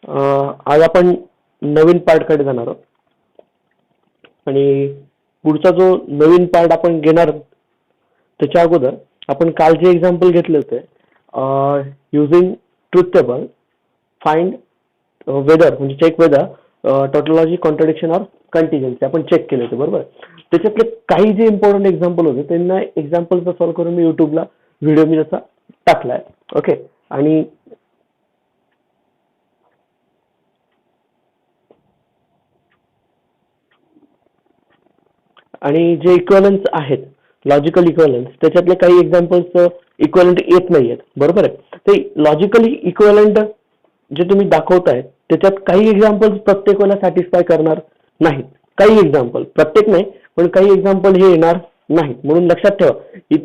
आज आपण नवीन पार्टकडे जाणार आहोत आणि पुढचा जो नवीन पार्ट आपण घेणार त्याच्या अगोदर आपण काल जे एक्झाम्पल घेतले होते using truth table find whether म्हणजे check whether tautology contradiction or contingency आपण चेक केले होते बरोबर. त्याच्यातले काही जे इम्पॉर्टंट एक्झाम्पल होते त्यांना एक्झाम्पलचा सॉल्व्ह करून मी युट्यूबला व्हिडिओ मी जसा टाकलाय. ओके. आणि जे इक्वलन्स आहेत लॉजिकल इक्वलन्स त्याच्यातले काही एक्झाम्पल्स इक्वलंट येत नाहीयेत बरोबर आहे. ते लॉजिकली इक्वलंट जे तुम्ही दाखवताय त्याच्यात काही एक्झाम्पल्स प्रत्येक वेळेला सॅटिस्फाय करणार नाहीत. काही एक्झाम्पल प्रत्येक नाही पण काही एक्झाम्पल हे येणार नाहीत. म्हणून लक्षात ठेवा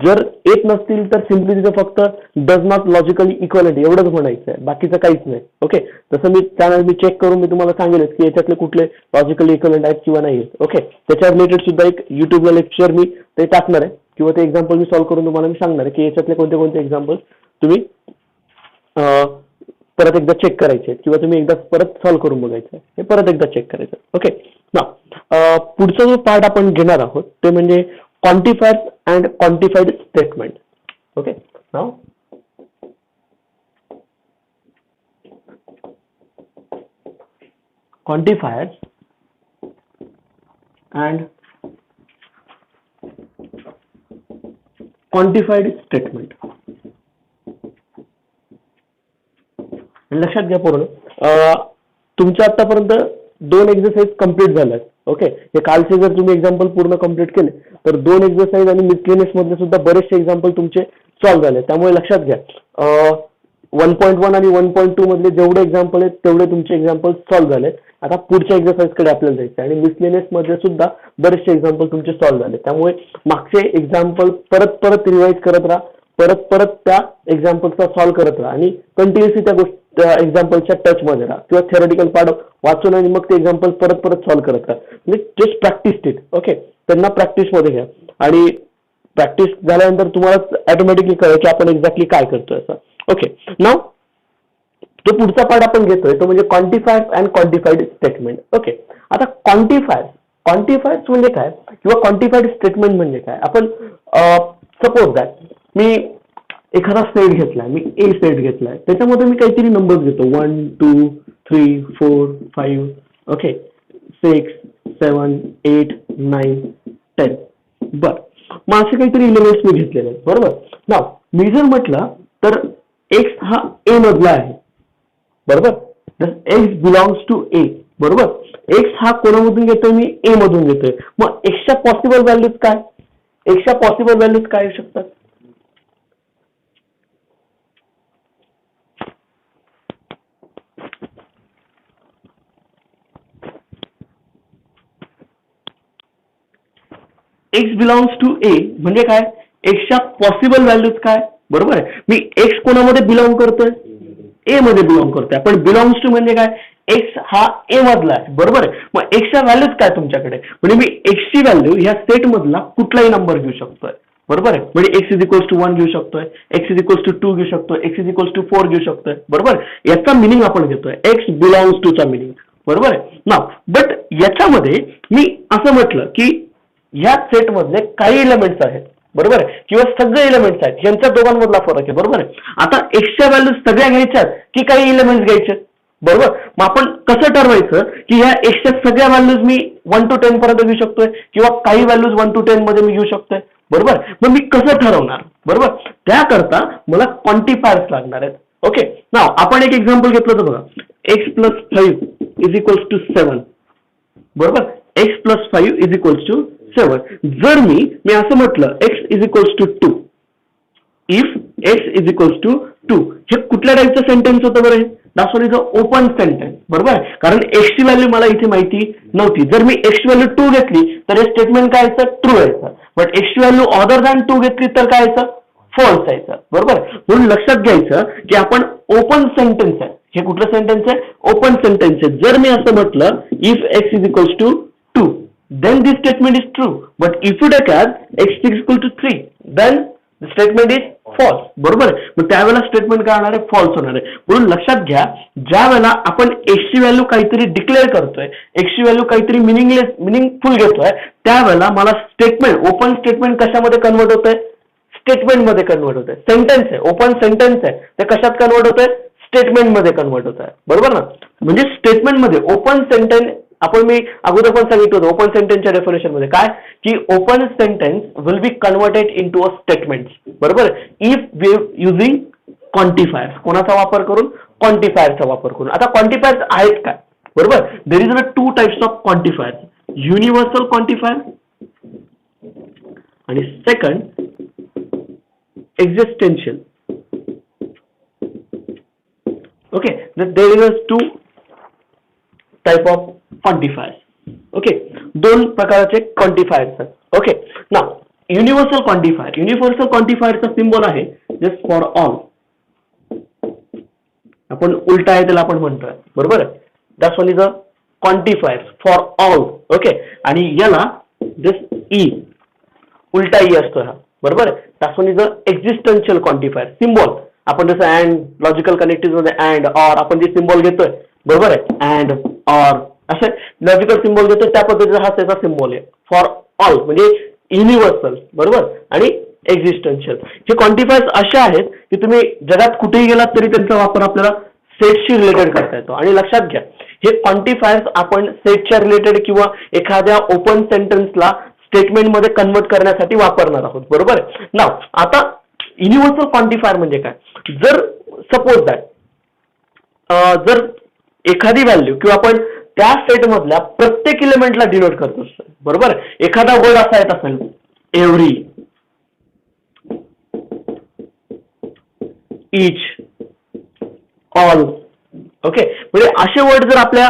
जर येत नसतील तर सिम्पली तिथे फक्त डज नॉट लॉजिकली इक्वलंट एवढंच म्हणायचं आहे बाकीचं काहीच नाही. ओके. तसं मी चेक करून मी तुम्हाला सांगेल की याच्यातले कुठले लॉजिकली इक्वलंट आहेत किंवा नाही आहेत. ओके. त्याच्या रिलेटेड सुद्धा एक युट्यूबला लेक्चर मी ते टाकणार आहे किंवा ते एक्झाम्पल मी सॉल्व्ह करून तुम्हाला मी सांगणार आहे की याच्यातले कोणते कोणते एक्झाम्पल तुम्ही परत एकदा चेक करायचे किंवा तुम्ही एकदा परत सॉल्व्ह करून बघायचं हे परत एकदा चेक करायचं. ओके. ना पुढचा जो पार्ट आपण घेणार आहोत ते म्हणजे quantifiers and quantified statement. Okay. Now quantifiers and quantified statement. लक्षात घ्या पूर्ण तुमच्या आतापर्यंत 2 एक्सरसाइज कंप्लीट झाल्यात. ओके. हे कालचे जर तुम्ही एक्झाम्पल पूर्ण कंप्लीट केले तर 2 एक्सरसाइज आणि मिसलेनियस मधले सुद्धा बरेचसे एक्झाम्पल तुमचे सॉल्व्ह झाले. त्यामुळे लक्षात घ्या 1.1 आणि 1.2 मधले जेवढे एक्झाम्पल आहेत तेवढे तुमचे एक्झाम्पल सॉल्व्ह झाले. आता पुढच्या एक्सरसाइज कडे आपल्याला जायचं आणि मिसलेनियस मध्ये सुद्धा बरेचसे एक्झाम्पल तुमचे सॉल्व्ह झाले. त्यामुळे मागचे एक्झाम्पल परत परत रिवाइज करत राहा परत परत त्या एक्झाम्पलचा सॉल्व्ह करत राहा आणि कंटिन्युअसली त्या गोष्टी एक्झाम्पलच्या टच मध्ये राहा किंवा थेरॉटिकल पार्ट वाचून आणि मग ते एक्झाम्पल परत परत सॉल्व्ह करत राहा. म्हणजे जस्ट प्रॅक्टिस इट. ओके. त्यांना प्रॅक्टिस मध्ये घ्या आणि प्रॅक्टिस झाल्यानंतर तुम्हाला ऑटोमॅटिकली कळेल की आपण एक्झॅक्टली काय करतोय असं. ओके. नाव जो पुढचा पार्ट आपण घेतोय तो म्हणजे क्वांटिफायर्स अँड क्वांटिफाईड स्टेटमेंट. ओके. आता क्वांटिफायर्स म्हणजे काय किंवा क्वांटिफाईड स्टेटमेंट म्हणजे काय. आपण सपोज दॅट मी एखादा सेट घेतलाय मी ए सेट घेतलाय त्याच्यामध्ये मी काहीतरी नंबर्स घेतो 1 2 3 4 5 ओके 6 7 8 9 10 बर. मग असे काहीतरी एलिमेंट्स मी घेतलेले आहेत बरोबर. नाव मी जर म्हटलं तर एक्स हा ए मधला आहे बरोबर. एक्स बिलॉंग्स टू ए बरोबर. एक्स हा कोणामधून घेतोय मी ए मधून घेतोय. मग एक्सच्या पॉसिबल व्हॅल्यूज काय येऊ शकतात. एक्स बिलॉंग्स टू ए म्हणजे काय एक्सच्या पॉसिबल व्हॅल्यूज काय बरोबर आहे. मी एक्स कोणामध्ये बिलॉंग करतोय ए मध्ये बिलॉंग करतोय. पण बिलॉंग्स टू म्हणजे काय एक्स हा ए मधला आहे बरोबर आहे. मग एक्सच्या व्हॅल्यूज काय तुमच्याकडे म्हणजे मी एक्सची व्हॅल्यू ह्या सेट मधला कुठलाही नंबर घेऊ शकतोय बरोबर आहे. म्हणजे एक्स इज इक्वल्स टू 1 घेऊ शकतोय एक्स इज इक्वल्स टू 2 घेऊ शकतोय एक्स इज इक्वल्स टू 4 घेऊ शकतोय बरोबर. याचा मिनिंग आपण घेतोय एक्स बिलॉंग्स टू चा मिनिंग बरोबर आहे ना. बट याच्यामध्ये मी असं म्हटलं की ह्या सेट मधले काही एलिमेंट्स आहेत बरोबर आहे किंवा सगळे एलिमेंट्स आहेत यांच्या दोघांमधला फरक आहे बरोबर आहे. आता एक्सच्या व्हॅल्यूज सगळ्या घ्यायच्यात की काही एलिमेंट्स घ्यायचे बरोबर. मग आपण कसं ठरवायचं की ह्या एक्सच्या सगळ्या व्हॅल्यूज मी 1 to 10 पर्यंत घेऊ शकतोय किंवा काही व्हॅल्यूज 1 to 10 मध्ये मी घेऊ शकतोय बरोबर. मग मी कसं ठरवणार बरोबर. त्याकरता मला क्वांटिफायर्स लागणार आहेत. ओके. नाव आपण एक एक्झाम्पल घेतलं होतं बघा x plus 5 is equals to 7 बरोबर. X plus 5 is equals to 7. जर मी असं म्हटलं x is equals to 2 if x is equals to 2 हे कुठल्या टाईपचं सेंटेन्स होतं बरं. That's what is a open sentence बरोबर आहे. कारण एक्सची व्हॅल्यू मला इथे माहिती नव्हती. जर मी एक्सची व्हॅल्यू 2 घेतली तर हे स्टेटमेंट काय यायचं ट्रू यायचं. बट एक्सची व्हॅल्यू अदर दॅन 2 घेतली तर काय यायचं फॉल्स यायचं बरोबर. म्हणून लक्षात घ्यायचं की आपण ओपन सेंटेन्स आहे. हे कुठलं सेंटेन्स आहे ओपन सेंटेन्स आहे. जर मी असं म्हटलं if x is equals to 2 then this statement is true. But if you take as x is equal to 3 then statement is false, बरोबर. मग त्यावेळेला स्टेटमेंट काय होणार आहे, फॉल्स होणार आहे. म्हणून लक्षात घ्या, ज्या वेळेला आपण एक्सची व्हॅल्यू काहीतरी डिक्लेअर करतोय, एक्सची व्हॅल्यू काहीतरी मिनिंगफुल घेतोय, त्यावेळेला मला स्टेटमेंट, ओपन स्टेटमेंट कशामध्ये कन्वर्ट होतंय, स्टेटमेंट मध्ये कन्वर्ट होत आहे. सेंटेन्स आहे, ओपन सेंटेन्स आहे, ते कशात कन्वर्ट होत आहे, स्टेटमेंट मध्ये कन्वर्ट होत आहे, बरोबर ना. म्हणजे स्टेटमेंट मध्ये ओपन सेंटेन्स, आपण मी अगोदर पण सांगितलं होतं ओपन सेंटेन्सच्या डेफिनेशन मध्ये काय, की open sentence will be converted into a statement, बरोबर, इफ युझिंग क्वांटिफायर्स. कोणाचा वापर करून, क्वांटिफायरचा वापर करून. आता क्वांटिफायर्स आहेत काय, बरोबर. There is a two types of quantifiers, universal quantifier आणि second existential. Okay, there is two type of quantifiers. Okay, दोन प्रकारचे quantifiers आहेत. Okay, now universal quantifier चा सिम्बॉल आहे just for all. आपण उलटा आहे त्याला आपण म्हणतोय, बरोबर. That's one is a quantifier for all. Okay, आणि याला just E, उलटा E असतो हा, बरोबर. That's one is the existential quantifier symbol. आपण जसं अँड लॉजिकल कनेक्टिव्ह मध्ये अँड ऑर आपण जे सिम्बॉल घेतोय, बरोबर आहे, अँड ऑर असे लॉजिकल सिम्बॉल घेतोय, त्या पद्धतीचा हा त्याचा सिम्बॉल आहे फॉर ऑल, म्हणजे युनिव्हर्सल, बरोबर, आणि एक्झिस्टन्शियल. हे क्वांटिफायर्स असे आहेत की तुम्ही जगात कुठेही गेलात तरी त्यांचा वापर आपल्याला सेटशी रिलेटेड करता येतो. आणि लक्षात घ्या, हे क्वांटिफायर्स आपण सेटच्या रिलेटेड किंवा एखाद्या ओपन सेंटेन्सला स्टेटमेंट मध्ये कन्वर्ट करण्यासाठी वापरणार आहोत, बरोबर. नाव आता युनिव्हर्सल क्वांटिफायर म्हणजे काय, जर सपोज दॅट जर एखादी व्हॅल्यू किंवा आपण त्या सेट मधल्या प्रत्येक इलिमेंटला डिनोट करतो, बरोबर. एखादा वर्ड असा येत असेल, एव्हरी, इच, ऑल. ओके, म्हणजे असे वर्ड जर आपल्या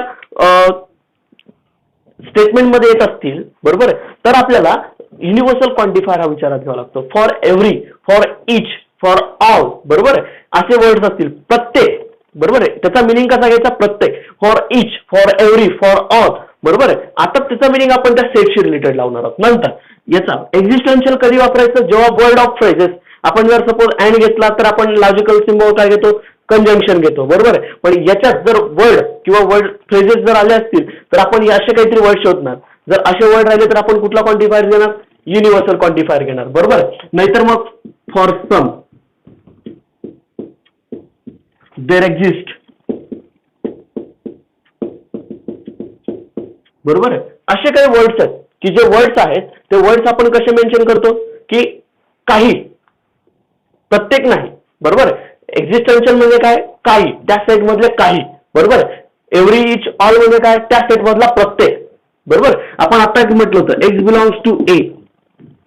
स्टेटमेंट मध्ये येत असतील, बरोबर, तर आपल्याला युनिव्हर्सल क्वांटिफायर हा विचारात घ्यावा लागतो. For every, for each, for all, बरोबर आहे, असे वर्ड्स असतील, प्रत्येक, बरोबर आहे, त्याचा मिनिंग कसा घ्यायचा, प्रत्येक, for each, for every, for all, बरोबर आहे. आता त्याचा मिनिंग आपण त्या सेटशी रिलेटेड लावणार आहोत. नंतर याचा एक्झिस्टन्शियल कधी वापरायचं, जेव्हा वर्ड ऑफ फ्रेजेस, आपण जर सपोज अँड घेतला तर आपण लॉजिकल सिम्बॉल काय घेतो, कंजंक्शन घेतो, बरोबर आहे. पण याच्यात जर वर्ड किंवा वर्ड फ्रेजेस जर आले असतील तर आपण असे काहीतरी वर्ड शोधणार. जर असे वर्ड राहिले तर आपण कुठला क्वांटिफायर घेणार, युनिव्हर्सल क्वांटिफायर घेणार, बरोबर. नाहीतर मग फॉर सम, देर एक्झिस्ट, बरोबर आहे. असे काही वर्ड्स आहेत की जे वर्ड्स आहेत ते वर्ड्स आपण कसे मेन्शन करतो, की काही, प्रत्येक नाही, बरोबर. एक्झिस्टन्शियल म्हणजे काय, काही, त्या सेट मधले काही, बरोबर. एव्हरी, इच, ऑल म्हणजे काय, त्या सेट मधला प्रत्येक, बरोबर. आपण आता म्हटलं होतं एक्स बिलॉंग्स टू ए,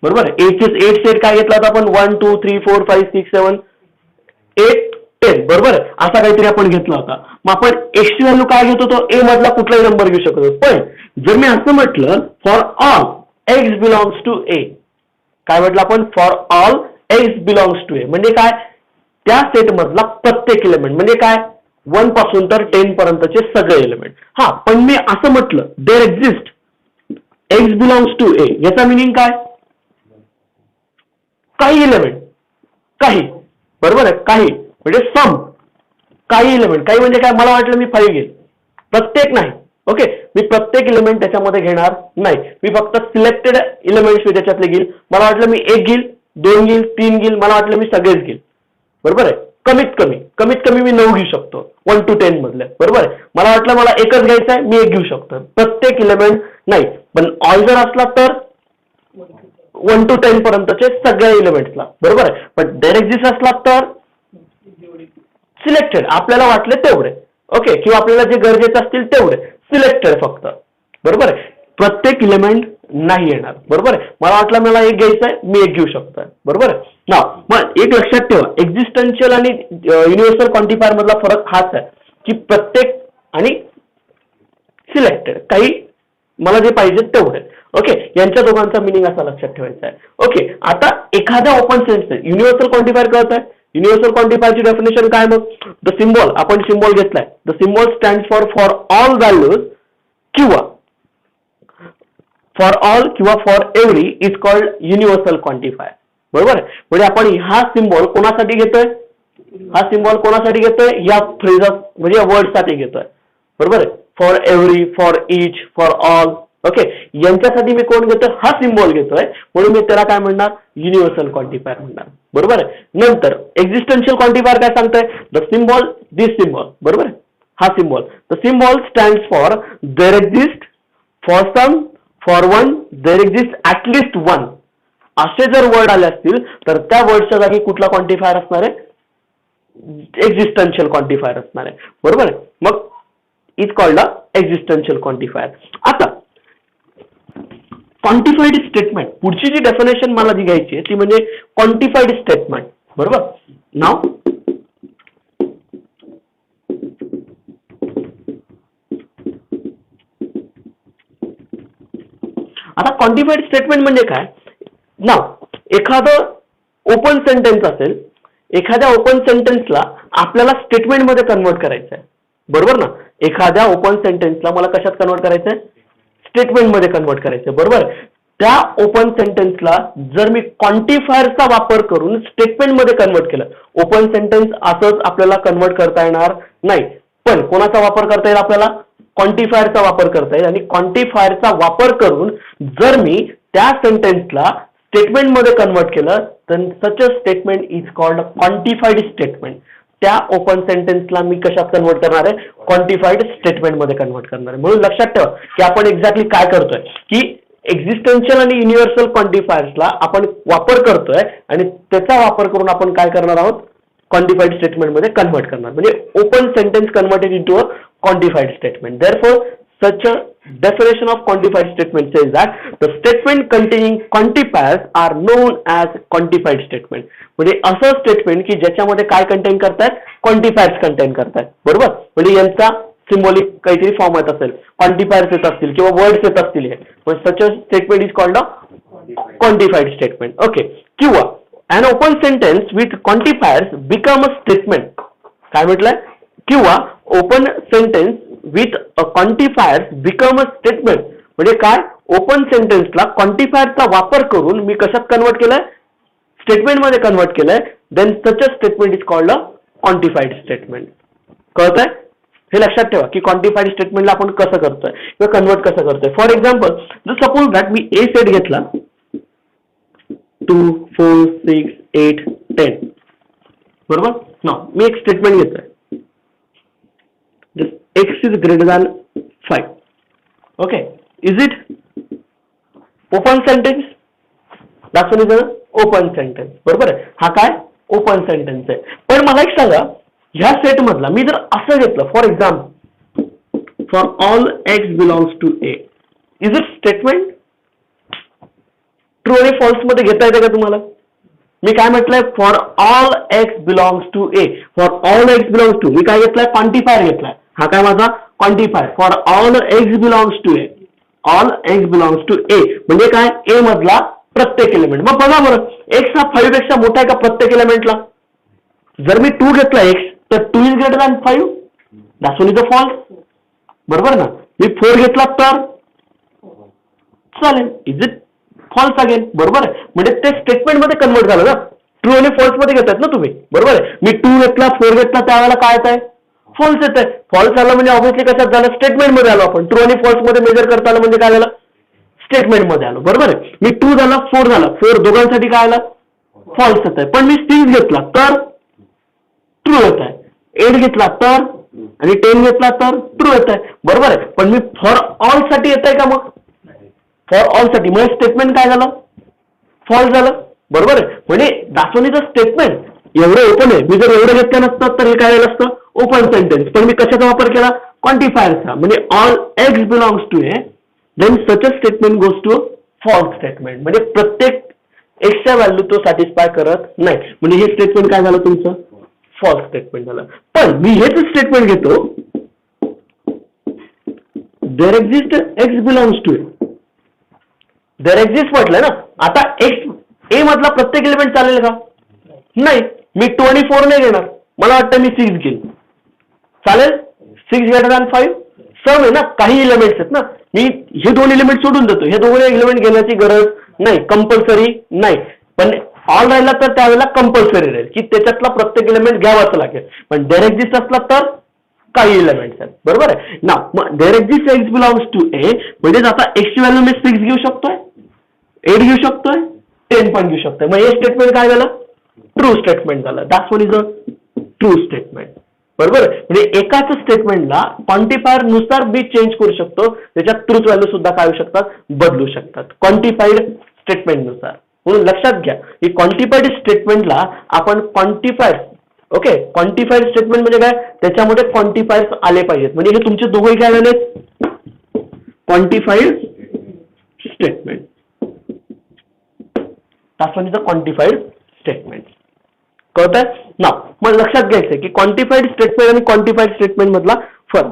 बरोबर. एट सेट काय घेतला होता आपण, 1 2 3 4 5 6 7 8 10, बरोबर. असा काहीतरी आपण घेतला होता. मग आपण एक्सची व्हॅल्यू काय घेत होतो, ए मधला कुठलाही नंबर घेऊ शकतो. पण जर मी असं म्हटलं for all x belongs to A, काय म्हटलं आपण, for all x belongs to A म्हणजे काय, त्या सेट मधला प्रत्येक एलिमेंट, म्हणजे काय, 1 पासून तर 10 पर्यंतचे सगळे एलिमेंट. हा, पण मी असं म्हटलं देर एक्झिस्ट एक्स बिलॉंग्स टू ए, याचा मिनिंग काय, काही एलिमेंट, काही, बरोबर आहे, काही म्हणजे सम, काही एलिमेंट. काही म्हणजे काय, मला वाटलं मी 5 घेईल, प्रत्येक नाही. ओके, मी प्रत्येक एलिमेंट त्याच्यामध्ये घेणार नाही, मी फक्त सिलेक्टेड एलिमेंट्स मी त्याच्यातले घेईल. मला वाटलं मी 1 घेईल, 2 घेईल, 3 घेईल, मला वाटलं मी सगळेच घेईल, बरोबर आहे. कमीत कमी मी 9 घेऊ शकतो 1 to 10 मधले, बरोबर आहे. मला वाटलं मला एकच घ्यायचं आहे, मी 1 घेऊ शकतो, प्रत्येक एलिमेंट नाही. पण ऑल जर असला तर 1 to 10 पर्यंतचे सगळ्या एलिमेंट्सला, बरोबर आहे. पण देर एक्झिस्ट असला तर सिलेक्टेड, आपल्याला वाटले तेवढे, ओके, किंवा आपल्याला जे गरजेचे असतील तेवढे सिलेक्टेड फक्त, बरोबर आहे. प्रत्येक एलिमेंट नाही येणार, बरोबर आहे. मला वाटलं मला 1 घ्यायचं आहे, मी 1 घेऊ शकतो, बरोबर आहे. ना मग एक लक्षात ठेवा, एक्झिस्टन्शियल आणि युनिव्हर्सल क्वांटिफायर मधला फरक हाच आहे की प्रत्येक आणि सिलेक्टेड, काही मला जे पाहिजे तेवढे, ओके. यांच्या दोघांचा मिनिंग असा लक्षात ठेवायचा आहे. ओके, आता एखाद्या ओपन सेन्स युनिव्हर्सल क्वांटिफायर कळत आहे. युनिव्हर्सल क्वांटिफायरची डेफिनेशन काय, मग द सिम्बॉल, आपण सिम्बॉल घेतलाय, the symbol stand for all values किंवा फॉर ऑल किंवा for every is called universal quantifier. बरोबर आहे. म्हणजे आपण हा सिम्बॉल कोणासाठी घेतोय, हा सिम्बॉल कोणासाठी घेतोय, या फ्रेज म्हणजे या वर्डसाठी घेतोय. बरोबर आहे. For every, for each, for all. Okay, यांच्यासाठी मी कोण घेतोय, हा सिम्बॉल घेतोय, म्हणून मी त्याला काय म्हणणार, युनिव्हर्सल क्वांटिफायर म्हणणार. बरोबर आहे. नंतर एक्झिस्टन्शियल क्वांटिफायर काय सांगतोय, द सिम्बॉल, दिस सिम्बॉल. बरोबर आहे. हा symbol, the symbol stands for there exist, for some, for one, there exist at least one. असे जर वर्ड आले असतील तर त्या वर्डच्या जागी कुठला क्वांटिफायर असणार आहे, एक्झिस्टन्शियल क्वांटिफायर असणार आहे. बरोबर आहे. मग इज कॉल्ड अ एक्झिस्टन्शियल क्वांटिफायर. आता क्वांटिफाईड स्टेटमेंट, पुढची जी डेफिनेशन मला जी घ्यायची आहे ती म्हणजे क्वांटिफाईड स्टेटमेंट. बरोबर. नाव आता क्वांटिफाईड स्टेटमेंट म्हणजे काय, नाव एखादं ओपन सेंटेन्स असेल, एखाद्या ओपन सेंटेन्सला आपल्याला स्टेटमेंटमध्ये कन्वर्ट करायचं आहे. बरोबर ना. एखाद्या ओपन सेंटेन्सला मला कशात कन्वर्ट करायचंय, स्टेटमेंटमध्ये कन्वर्ट करायचंय. बरोबर. त्या ओपन सेंटेन्सला जर मी क्वांटिफायरचा वापर करून स्टेटमेंटमध्ये कन्वर्ट केलं, ओपन सेंटेन्स असंच आपल्याला कन्वर्ट करता येणार नाही, पण कोणाचा वापर करता येईल, आपल्याला क्वांटिफायरचा वापर करता येईल. आणि क्वांटिफायरचा वापर करून जर मी त्या सेंटेन्सला स्टेटमेंटमध्ये कन्वर्ट केलं तर such a statement is called quantified statement. त्या ओपन सेंटेन्सला मी कशात कन्वर्ट करणार आहे, क्वांटिफाईड स्टेटमेंटमध्ये कन्वर्ट करणार आहे. म्हणून लक्षात ठेवा की आपण एक्झॅक्टली काय करतोय, की एक्झिस्टन्शियल आणि युनिव्हर्सल क्वांटिफायर्सला आपण वापर करतोय आणि त्याचा वापर करून आपण काय करणार आहोत, क्वांटिफाईड स्टेटमेंटमध्ये कन्वर्ट करणार. म्हणजे open sentence converted into a quantified statement. Therefore such a definition of quantified statement says that the statement containing quantifiers are known as quantified statement. म्हणजे असं स्टेटमेंट की ज्याच्यामध्ये काय कंटेन करतात, क्वांटिफायर्स कंटेन करतात. बरोबर. म्हणजे यांचा सिम्बॉलिक काहीतरी फॉर्म येत असेल, क्वांटिफायर्स येत असतील किंवा वर्ड्स येत असतील, हे म्हणजे such a statement is called a quantified statement. Okay. किंवा an open sentence with quantifiers become a statement. काय म्हटलंय, किंवा open sentence with quantifiers become a statement. म्हणजे काय, ओपन सेंटेन्सला क्वांटिफायरचा वापर करून मी कशात कन्वर्ट केलंय, स्टेटमेंटमध्ये कन्वर्ट केलंय. Then such a statement is called a quantified statement. कळतंय. हे लक्षात ठेवा की क्वांटिफाईड स्टेटमेंटला आपण कसं करतोय किंवा कन्वर्ट कसं करतोय. फॉर एक्झाम्पल, जर suppose that me A set घेतला 2, 4, 6, 8, 10. बरोबर. ना मी एक स्टेटमेंट घेतोय, x is greater than 5. Okay, is it open sentence? That's one is an open sentence. बरोबर आहे. हा काय ओपन सेंटेन्स आहे. पण मला एक सांगा, ह्या सेट मधला मी जर असं घेतलं, for example, for all x belongs to a, is it statement? True आणि फॉल्स मध्ये घेता येते का तुम्हाला? मी काय म्हटलंय, for all x belongs to a. For all x belongs to, मी काय घेतलाय, क्वांटिफायर घेतलाय. हा काय माझा quantifier. For all x belongs to a, all x belongs to a म्हणजे काय, a मधला प्रत्येक एलिमेंट. मग बघा बरं, x हा 5 पेक्षा मोठा आहे का प्रत्येक एलिमेंटला? जर मी 2 घेतला x तर 2 is greater than 5, that's only the false. बरोबर ना. मी 4 घेतला तर चालेल, इज इट फॉल्स अगेन. बरोबर आहे. म्हणजे ते स्टेटमेंट मध्ये कन्वर्ट झालं ना. ट्रू आणि फॉल्स मध्ये घेतात ना तुम्ही. बरोबर आहे. मी 2 घेतला, 4 घेतला, त्यावेळेला काय येत आहे, फॉल्स येत आहे. फॉल्स आलं म्हणजे ऑब्व्हियसली कशात झालं, स्टेटमेंट मध्ये आलो आपण. ट्रू आणि फॉल्स मध्ये मेजर करता आलं म्हणजे काय झालं, स्टेटमेंट मध्ये आलो. बरोबर आहे. मी 2 झाला, 4 झाला, 4 दोघांसाठी काय आलं, फॉल्स येत आहे. पण मी 6 घेतला तर ट्रू येत आहे, 8 घेतला तर, आणि 10 घेतला तर ट्रू येत आहे. बरोबर आहे. पण मी फॉर ऑल साठी येत आहे का, मग फॉर ऑल साठी म्हणजे स्टेटमेंट काय झालं, फॉल्स झालं. बरोबर आहे. म्हणजे दॅट्स ओनली द स्टेटमेंट. एवढं ओपन आहे, मी जर एवढं घेतलं नसतं तर हे काय झालं असतं, ओपन सेंटेन्स. पण मी कशाचा वापर केला, क्वांटिफायरचा. म्हणजे all x belongs to A, then such a statement goes to false statement. म्हणजे प्रत्येक एक्सच्या व्हॅल्यू तो सॅटिस्फाय करत नाही. म्हणजे हे स्टेटमेंट काय झालं तुमचं, फॉल्स स्टेटमेंट झालं. पण मी हेच स्टेटमेंट घेतो, there exist x belongs to A. There exist म्हटलं ना, आता x ए मधला प्रत्येक एलिमेंट चालेल का, नाही. मी 2 आणि 4 नाही घेणार, मला वाटतं मी 6 घेईल, चालेल. 6 ग्रेटर दॅन 5 सम आहे ना, काही एलिमेंट्स आहेत ना. मी हे 2 एलिमेंट सोडून देतो, हे 2 एलिमेंट घेण्याची गरज नाही, कंपल्सरी नाही. पण ऑल राहिला तर त्यावेळेला कंपल्सरी राहील की त्याच्यातला प्रत्येक एलिमेंट घ्यावाच लागेल. पण देअर एक्झिस्ट असला तर काही एलिमेंट्स आहेत. बरोबर आहे ना. मग there exist x belongs to A म्हणजेच आता एक्सची व्हॅल्यू मी 6 घेऊ शकतोय, 8 घेऊ शकतोय, 10 पण घेऊ शकतोय. मग हे स्टेटमेंट काय झालं? ट्रू स्टेटमेंट झालं. That's what is a true statement. बरोबर. म्हणजे एकाच स्टेटमेंटला क्वांटिफायर नुसार मी चेंज करू शकतो. त्याच्यात ट्रूथ व्हॅल्यू सुद्धा काय होऊ शकतात? बदलू शकतात क्वांटिफाईड स्टेटमेंट नुसार. म्हणून लक्षात घ्या की क्वांटिफाईड स्टेटमेंटला आपण क्वांटिफायर, ओके, क्वांटिफाईड स्टेटमेंट म्हणजे काय? त्याच्यामध्ये क्वांटिफायर्स आले पाहिजेत. म्हणजे हे तुमचे दोघंही काय झाले? क्वांटिफाईड स्टेटमेंट. क्वांटिफाईड स्टेटमेंट कळत आहे ना. मग लक्षात घ्यायचंय की क्वांटिफाईड स्टेटमेंट आणि क्वांटिफाईड स्टेटमेंट मधला फरक.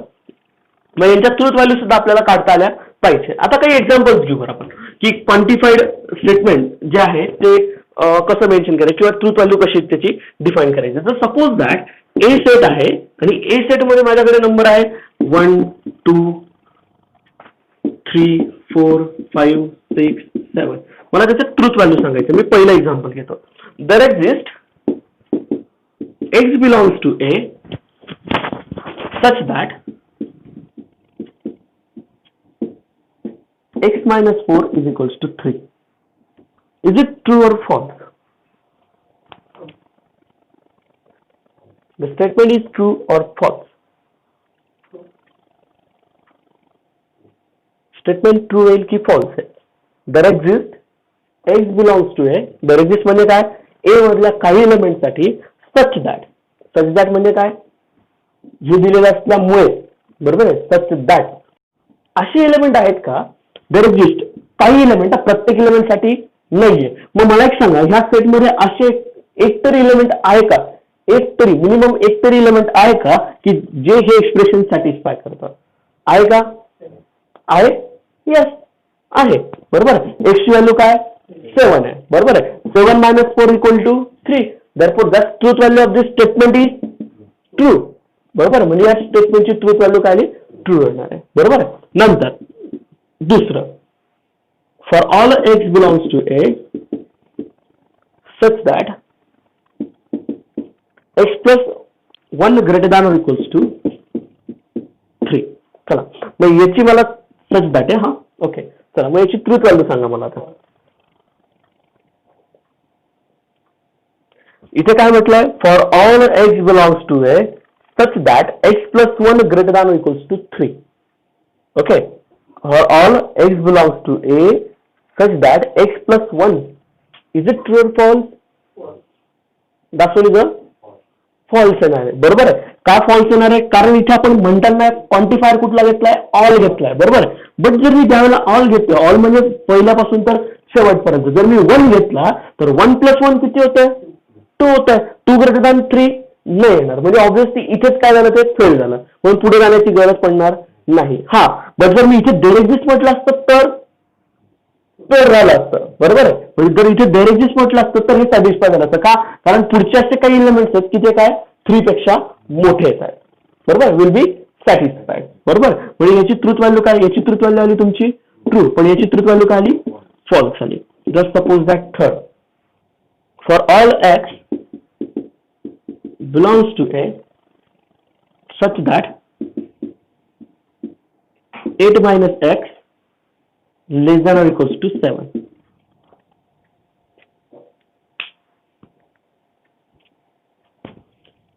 मग यांच्या ट्रूथ व्हॅल्यू सुद्धा आपल्याला काढता आल्या पाहिजे. आता काही एक्झाम्पल्स घेऊ बरं आपण की क्वांटिफाईड स्टेटमेंट जे आहे ते कसं मेन्शन करायचं किंवा ट्रूथ व्हॅल्यू कशी त्याची डिफाईन करायची. तर सपोज दॅट ए सेट आहे आणि ए सेट मध्ये माझ्याकडे नंबर आहे 1 2 3 4 5 6 7. मला त्याचं ट्रूथ व्हॅल्यू सांगायचं. मी पहिलं एक्झाम्पल घेतो. There exist x belongs to A such that x minus 4 is equals to 3. Is it true or false? The statement is true or false? Statement true आहे की false आहे? There exists x belongs to A. There exists म्हणजे काय? A मधल्या काही element साठी such that म्हणजे काय? जे दिलेलं असल्यामुळे. बरोबर आहे. such that असे एलिमेंट आहेत का? देअर एक्झिस्ट काही एलिमेंट, प्रत्येक एलिमेंट साठी नाहीये. मग मला एक सांगा, ह्या सेटमध्ये असे एक तरी एलिमेंट आहे का? एक तरी मिनिमम एक तरी एलिमेंट आहे का की जे हे एक्सप्रेशन सॅटिस्फाय करतं? आहे का? आहे. येस आहे. बरोबर. एक्स ची व्हॅल्यू काय? 7 आहे. बरोबर आहे. 7 minus 4 equal to 3. Therefore, the truth value of this statement is true. बरोबर. म्हणजे या स्टेटमेंटची ट्रूथ व्हॅल्यू काय? ट्रू येणार आहे. बरोबर आहे. नंतर दुसरं, for all x belongs to A such that x plus 1 greater than or equals to 3. चला मग याची मला सच दॅट आहे. हा ओके. चला मग याची ट्रूथ व्हॅल्यू सांगा मला. आता इथे काय म्हटलंय? For all x belongs to A such that x plus 1 greater than equals to 3. Okay. For all x belongs to A such that x plus 1 is it true or false? दाखवली ग false येणार आहे. बरोबर आहे. का false येणार आहे? कारण इथे आपण म्हणताना क्वांटिफायर कुठला घेतलाय? ऑल घेतलाय. बरोबर आहे. बट जर मी ज्यावेळेला ऑल घेतोय, ऑल म्हणजे पहिल्यापासून तर शेवटपर्यंत, जर मी 1 घेतला तर 1 + 1 किती होतं? 2 होत आहे. 2 ग्रेटर दॅन 3 नाही येणार. म्हणजे ऑब्व्हियसली इथेच काय झालं? ते फेल झालं. म्हणून पुढे जाण्याची गरज पडणार नाही. हा बट जर मी इथे देअर एक्झिस्ट म्हटलं असतं तर झालं असतं. बरोबर आहे. म्हणजे जर इथे देअर एक्झिस्ट म्हटलं असतं तर हे सॅटिस्फाय झालं असतं. का? कारण पुढचे असे काही एलिमेंट्स आहेत की ते काय 3 पेक्षा मोठे आहेत. बरोबर. Will be satisfied. बरोबर. म्हणजे याची ट्रूथ व्हॅल्यू काय? याची ट्रूथ व्हॅल्यू आली तुमची ट्रू, पण याची ट्रूथ व्हॅल्यू काय आली? फॉल्स आली. Just suppose that third, for all x belongs to A such that 8 minus x less than or equals to 7.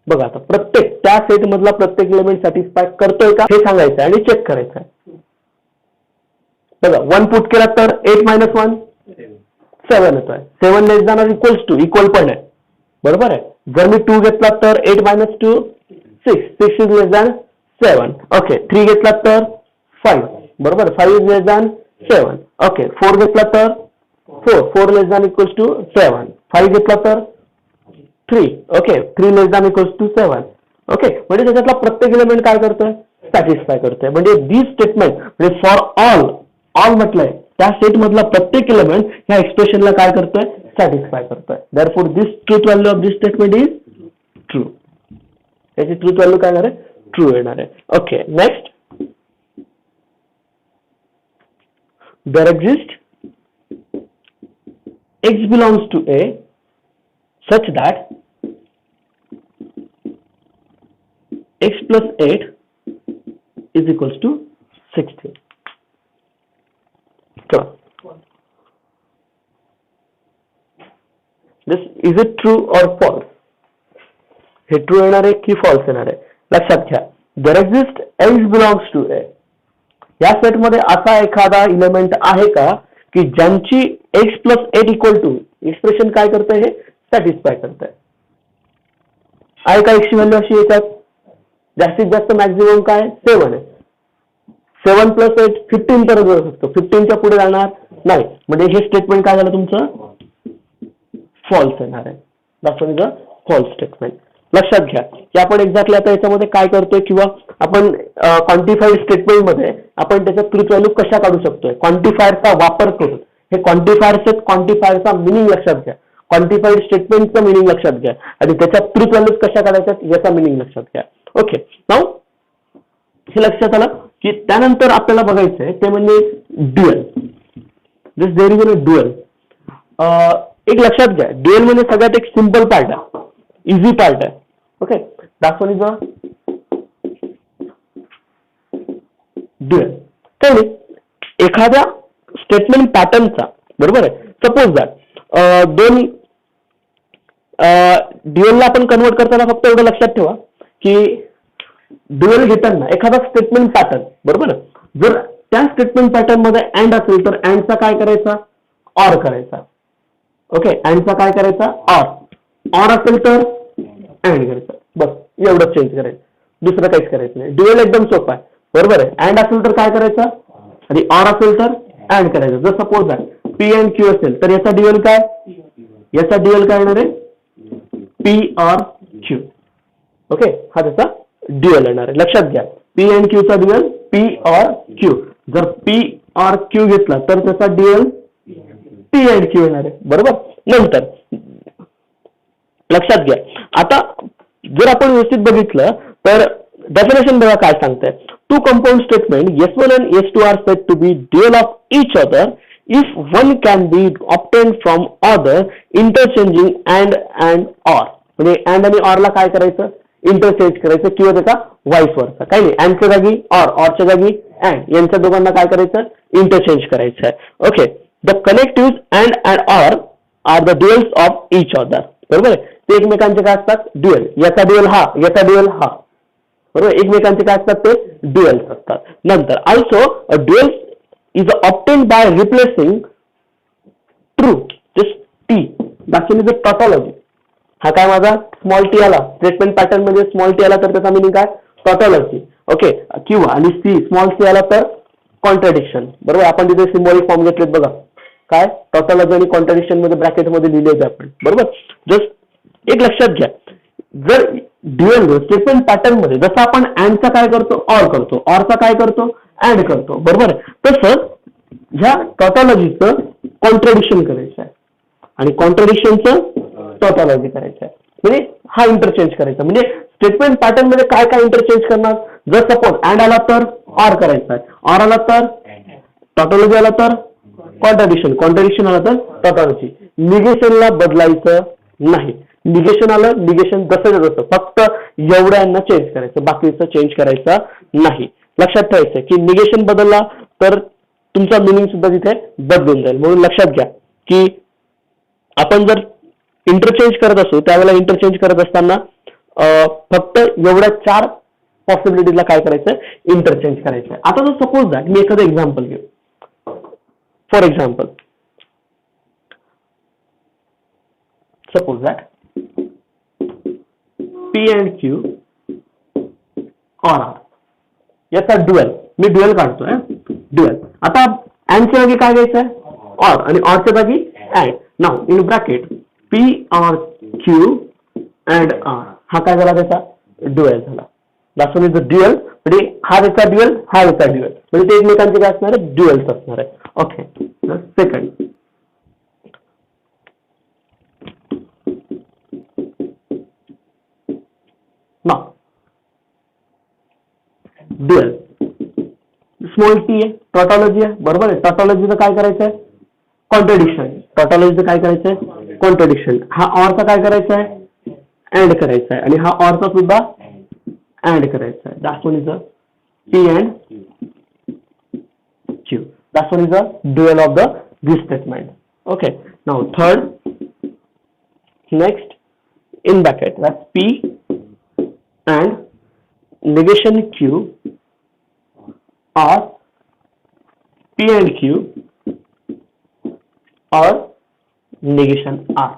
बघा आता प्रत्येक त्या सेट मधला प्रत्येक एलिमेंट सॅटिस्फाय करतोय का हे सांगायचं आणि चेक करायचं आहे. बघा 1 पुट केला तर 8 minus 1 7 येतोय. 7 less than or equals to, equal पण आहे. बरोबर आहे. जर मी 2 घेतला तर 8 minus 2 6. 6 is less than 7. Okay. 3 घेतला तर 5. बरोबर. 5 इज लेस दॅन 7. ओके. 4 घेतला तर 4. 4 लेस दॅन इक्वल्स टू 7. 5 घेतला तर 3. Okay. 3 less than equals to 7. Okay. म्हणजे त्याच्यातला प्रत्येक एलिमेंट काय करतोय? सॅटिस्फाय करतोय. म्हणजे दिस स्टेटमेंट म्हणजे फॉर ऑल म्हटलंय त्या सेट मधला प्रत्येक एलिमेंट ह्या एक्सप्रेशनला काय करतोय? सॅटिस्फाय करतोय. Therefore this truth value of this statement is true. याची ट्रूथ व्हॅल्यू काय येणार आहे? ट्रू येणार आहे. Okay. Next, there exist x belongs to A such that x plus 8 is equals to 16. This is it true or false? हे true येणार आहे की फॉल्स येणार आहे? लक्षात घ्या, there exist x belongs to a. या सेटमध्ये असा एखादा इलेमेंट आहे का की ज्यांची x plus 8 equal to expression काय करतंय, हे सॅटिस्फाय करतंय? आहे का x ची व्हॅल्यू अशी येतात? जास्तीत जास्त मॅक्झिमम काय 7 आहे. 7 प्लस 8 15 पर्यंत जाऊ शकतो, 15च्या पुढे जाणार नाही. म्हणजे हे स्टेटमेंट काय झालं तुमचं? फॉल्स येणार आहे. That's one is a false statement. लक्षात घ्या की आपण एक्झॅक्टली आता याच्यामध्ये काय करतोय, किंवा आपण क्वांटिफाईड स्टेटमेंट मध्ये आपण त्याच्या ट्रूथ व्हॅल्यू कशा काढू शकतोय क्वांटिफायरचा वापर करून. हे क्वांटिफायर्स आहेत, क्वांटिफायरचा मिनिंग लक्षात घ्या, क्वांटिफाईड स्टेटमेंटचं मिनिंग लक्षात घ्या आणि त्याच्या ट्रूथ व्हॅल्यूज कशा काढायच्या याचा मिनिंग लक्षात घ्या. ओके, नाउ हे लक्षात आलं की त्यानंतर आपल्याला बघायचंय ते म्हणजे dual. This there is a dual. एक लक्षात घ्या, ड्युअल म्हणजे सगळ्यात एक सिंपल पार्ट आहे, इझी पार्ट आहे. Okay, that's one is a dual. तर एखाद्या स्टेटमेंट पॅटर्नचा, बरोबर आहे, सपोज दॅट दोन ड्युअलला आपण कन्वर्ट करताना फक्त एवढं लक्षात ठेवा की ड्युअल घेताना एखादा स्टेटमेंट पॅटर्न, बरोबर आहे, जर त्या स्टेटमेंट पॅटर्न मध्ये अँड असेल तर अँडचा काय करायचा? ऑर करायचा. ओके, अँडचा काय करायचा? ऑर. ऑर असेल तर अँड करायचा. बस एवढंच चेंज करायचं, दुसरं काहीच करायचं नाही. ड्युअल एकदम सोपा आहे, बरोबर आहे. अँड असेल तर काय करायचं आणि ऑर असेल तर अँड करायचं. जर सपोज आहे पी अँड क्यू असेल तर याचा ड्युअल काय? याचा ड्युअल काय येणार आहे? P or Q. ओके, हा त्याचा ड्युअल येणार आहे. लक्षात घ्या, पी अँड क्यू चा ड्युअल पी ऑर क्यू. जर पी ऑर क्यू घेतला तर त्याचा ड्युअल पी अँड क्यू येणार आहे, बरोबर. नंतर लक्षात घ्या, आता जर आपण व्यवस्थित बघितलं तर डेफिनेशन बघा काय सांगतंय. Two compound statement S1 and S2 are said to be dual of each other if one can be obtained from other interchanging and and or. म्हणजे अँड आणि ऑरला काय करायचं? इंटरचेंज करायचं किंवा त्याचा व्हाईस वर्सा. काही नाही, अँडच्या जागी ऑर, ऑरच्या जागी अँड, यांच्या दोघांना काय करायचं? इंटरचेंज करायचं आहे. Okay, the connective and and or are the duals of each other. बरोबर आहे, ते एकमेकांचे काय असतात? ड्युअल. याचा ड्युअल हा, याचा ड्युअल हा, बरोबर. एकमेकांचे काय असतात? ते ड्युअल्स असतात. नंतर also a dual is obtained by replacing true just T. That's is a tautology. हा काय माझा स्मॉल टी आला स्टेटमेंट पॅटर्न मध्ये, स्मॉल टी आला तर त्याचा मिनिंग काय? टॉटॉलॉजी. ओके, किंवा आणि सी स्मॉल सी आला तर कॉन्ट्रडिक्शन. बरोबर, आपण तिथे सिम्बॉलिक फॉर्म घेतलेत बघा, काय टॉटॉलॉजी आणि कॉन्ट्रडिक्शन मध्ये ब्रॅकेट मध्ये लिहिलेच आपण, बरोबर. जस्ट एक लक्षात घ्या, जर ड्युअल स्टेटमेंट पॅटर्न मध्ये जसं आपण अँडचा काय करतो? ऑर करतो, ऑरचा काय करतो? अँड करतो, बरोबर आहे. तसं ह्या टॉटॉलॉजीचं कॉन्ट्रडिक्शन करायचं आहे आणि कॉन्ट्रडिक्शनचं टॉटॉलॉजी करायचं आहे. म्हणजे हा इंटरचेंज करायचा. म्हणजे स्टेटमेंट पॅटर्न मध्ये काय काय इंटरचेंज करणार? जर सपोज अँड आला तर ऑर करायचा आहे, ऑर आला तर टॉटॉलॉजी, आला तर कॉन्ट्रडिक्शन, कॉन्ट्रडिक्शन आला तर टॉटॉलॉजी. निगेशनला बदलायचं नाही. निगेशन आलं, निगेशन जसं जसं, फक्त एवढ्यांना चेंज करायचं, बाकीचं चेंज करायचं नाही. लक्षात ठेवायचं की निगेशन बदलला तर तुमचा मिनिंग सुद्धा तिथे बदलून जाईल. म्हणून लक्षात घ्या की आपण जर इंटरचेंज करत असू त्यावेळेला इंटरचेंज करत असताना फक्त एवढ्या 4 पॉसिबिलिटीजला काय करायचं? इंटरचेंज करायचं. आता जर सपोज दॅट मी एखादं एक्झाम्पल घेऊ. For example, suppose that p and q or r याचा ड्युअल, मी ड्युअल काढतोय ड्युअल. आता अँडच्या जागी काय घ्यायचं? ऑर, आणि ऑरच्या जागी and. Now in bracket p or q and r, हा काय झाला? त्याचा ड्युअल झाला. That's one is the dual. म्हणजे हा त्याचा ड्युअल, हा त्याचा ड्युअल, म्हणजे ते एकमेकांचे काय असणार आहे? ड्युअल्स असणार आहे. ओके, सेकंड, ना ड्युअल स्मॉल टी आहे, टॉटॉलॉजी आहे, बरोबर आहे. टॉटॉलॉजीचं काय करायचं आहे? कॉन्ट्रडिक्शन. टॉटॉलॉजीचं काय करायचं आहे? कॉन्ट्रडिक्शन. हा ऑरचा काय करायचा आहे, अँड करायचा आहे, आणि हा ऑरचा सुद्धा अँड करायचा आहे. That's one is a P and Q. That's one is the dual of the this statement. Okay. Now third, next in bracket, that's P and negation Q or P and Q or negation R.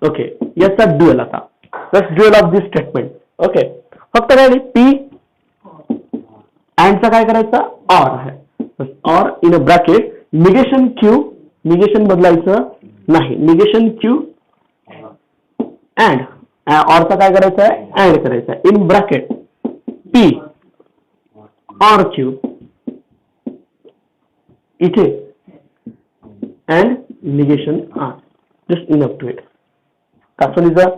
Okay. याचा dual आता. That's dual of this statement. Okay. फक्त काय नाही, P अँडचा काय करायचा, or आहे. Or in a bracket negation Q, negation बदलायचं नाही, निगेशन क्यू अँड ऑरचा काय करायचं आहे, अँड करायचं आहे in bracket p or q इथे and negation r. Just in up to it. That's one is a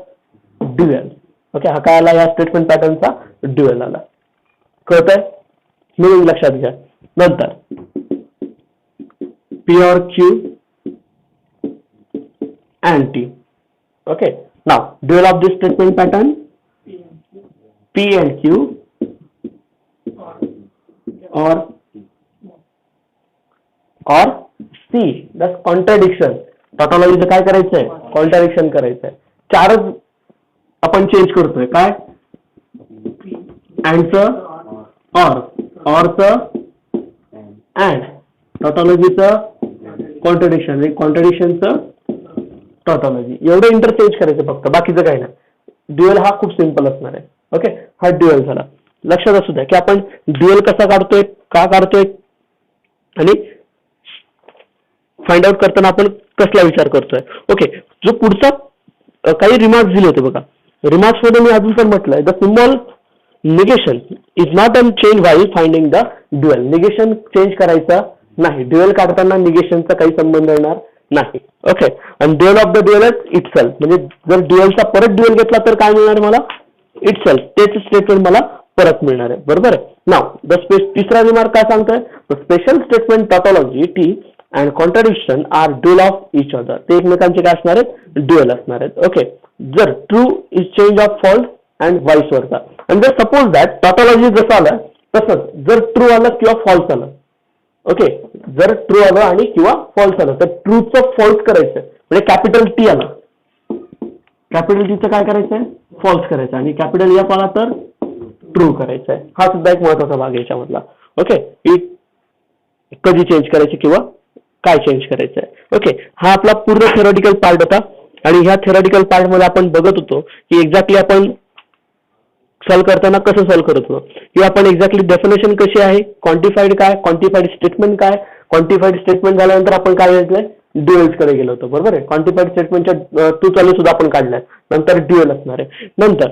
dual. Okay. हा काय आला, या स्टेटमेंट पॅटर्नचा ड्युअल आला. कळतंय? मिनिंग लक्षात घ्या. नंतर P or Q and T. Okay. Now dual of this statement pattern, P and Q or C. That's contradiction. टॉटॉलॉजीचं काय करायचंय, कॉन्ट्रडिक्शन करायचंय. चारच आपण चेंज करतोय. काय, अँडचं ऑरचं अँड, टॉटॉलॉजीचं कॉन्ट्रडिक्शन, कॉन्ट्रडिक्शनचं टॉटॉलॉजी. एवढं इंटरचेंज करायचं फक्त, बाकीचं काही नाही. ड्युअल हा खूप सिंपल असणार आहे. ओके. हा ड्युअल झाला. लक्षात असू द्या की आपण ड्युअल कसा काढतोय, का काढतोय, आणि फाइंड आउट करताना आपण कसला विचार करतोय. ओके. जो पुढचा काही रिमार्क्स दिले होते बघा, रिमार्क्स मध्ये मी अजून पण म्हटलंय, the symbol negation is not un change while finding the dual. Negation change करायचा नाही, ड्युअल काढताना निगेशनचा काही संबंध येणार नाही. ओके. आणि dual of the dual itself, म्हणजे जर ड्युअलचा परत ड्युअल घेतला तर काय मिळणार मला, इटसेल्फ, तेच स्टेटमेंट मला परत मिळणार आहे. बरोबर आहे. नाव द तिसरा रिमार्क काय सांगतोय, special statement tautology T and contradiction are dual of each other. ते एकमेकांचे काय असणार आहेत, ड्युअल असणार आहेत. ओके. जर true is change of false and vice versa. आणि जर सपोज दॅट टॉटॉलॉजी जसं आलं तसंच जर ट्रू आलं किंवा फॉल्स आलं, ओके, जर ट्रू आलं आणि किंवा फॉल्स आलं तर ट्रूचं फॉल्स करायचं, म्हणजे कॅपिटल टी आलं, कॅपिटल टीचं काय करायचंय, फॉल्स करायचं, आणि कॅपिटल एफ आला तर ट्रू करायचं आहे. हा सुद्धा एक महत्वाचा भाग आहे याच्यामधला. ओके. कधी चेंज करायची किंवा काय चेंज करायचं आहे. ओके. हा आपला पूर्ण थेरॉटिकल पार्ट होता, आणि ह्या थेरॉटिकल पार्ट मध्ये आपण बघत होतो की एक्झॅक्टली आपण सॉल्व्ह करताना कसं सॉल्व्ह करत होतो, किंवा आपण एक्झॅक्टली डेफिनेशन कशी आहे, क्वांटिफाईड काय, क्वांटिफाईड स्टेटमेंट काय, क्वांटिफाईड स्टेटमेंट झाल्यानंतर आपण काय घेतलंय, ड्युअल्स कडे गेलो होतो. बरोबर आहे. क्वांटिफाईड स्टेटमेंटच्या टू चालू सुद्धा आपण काढलाय, नंतर ड्युअल असणार आहे. नंतर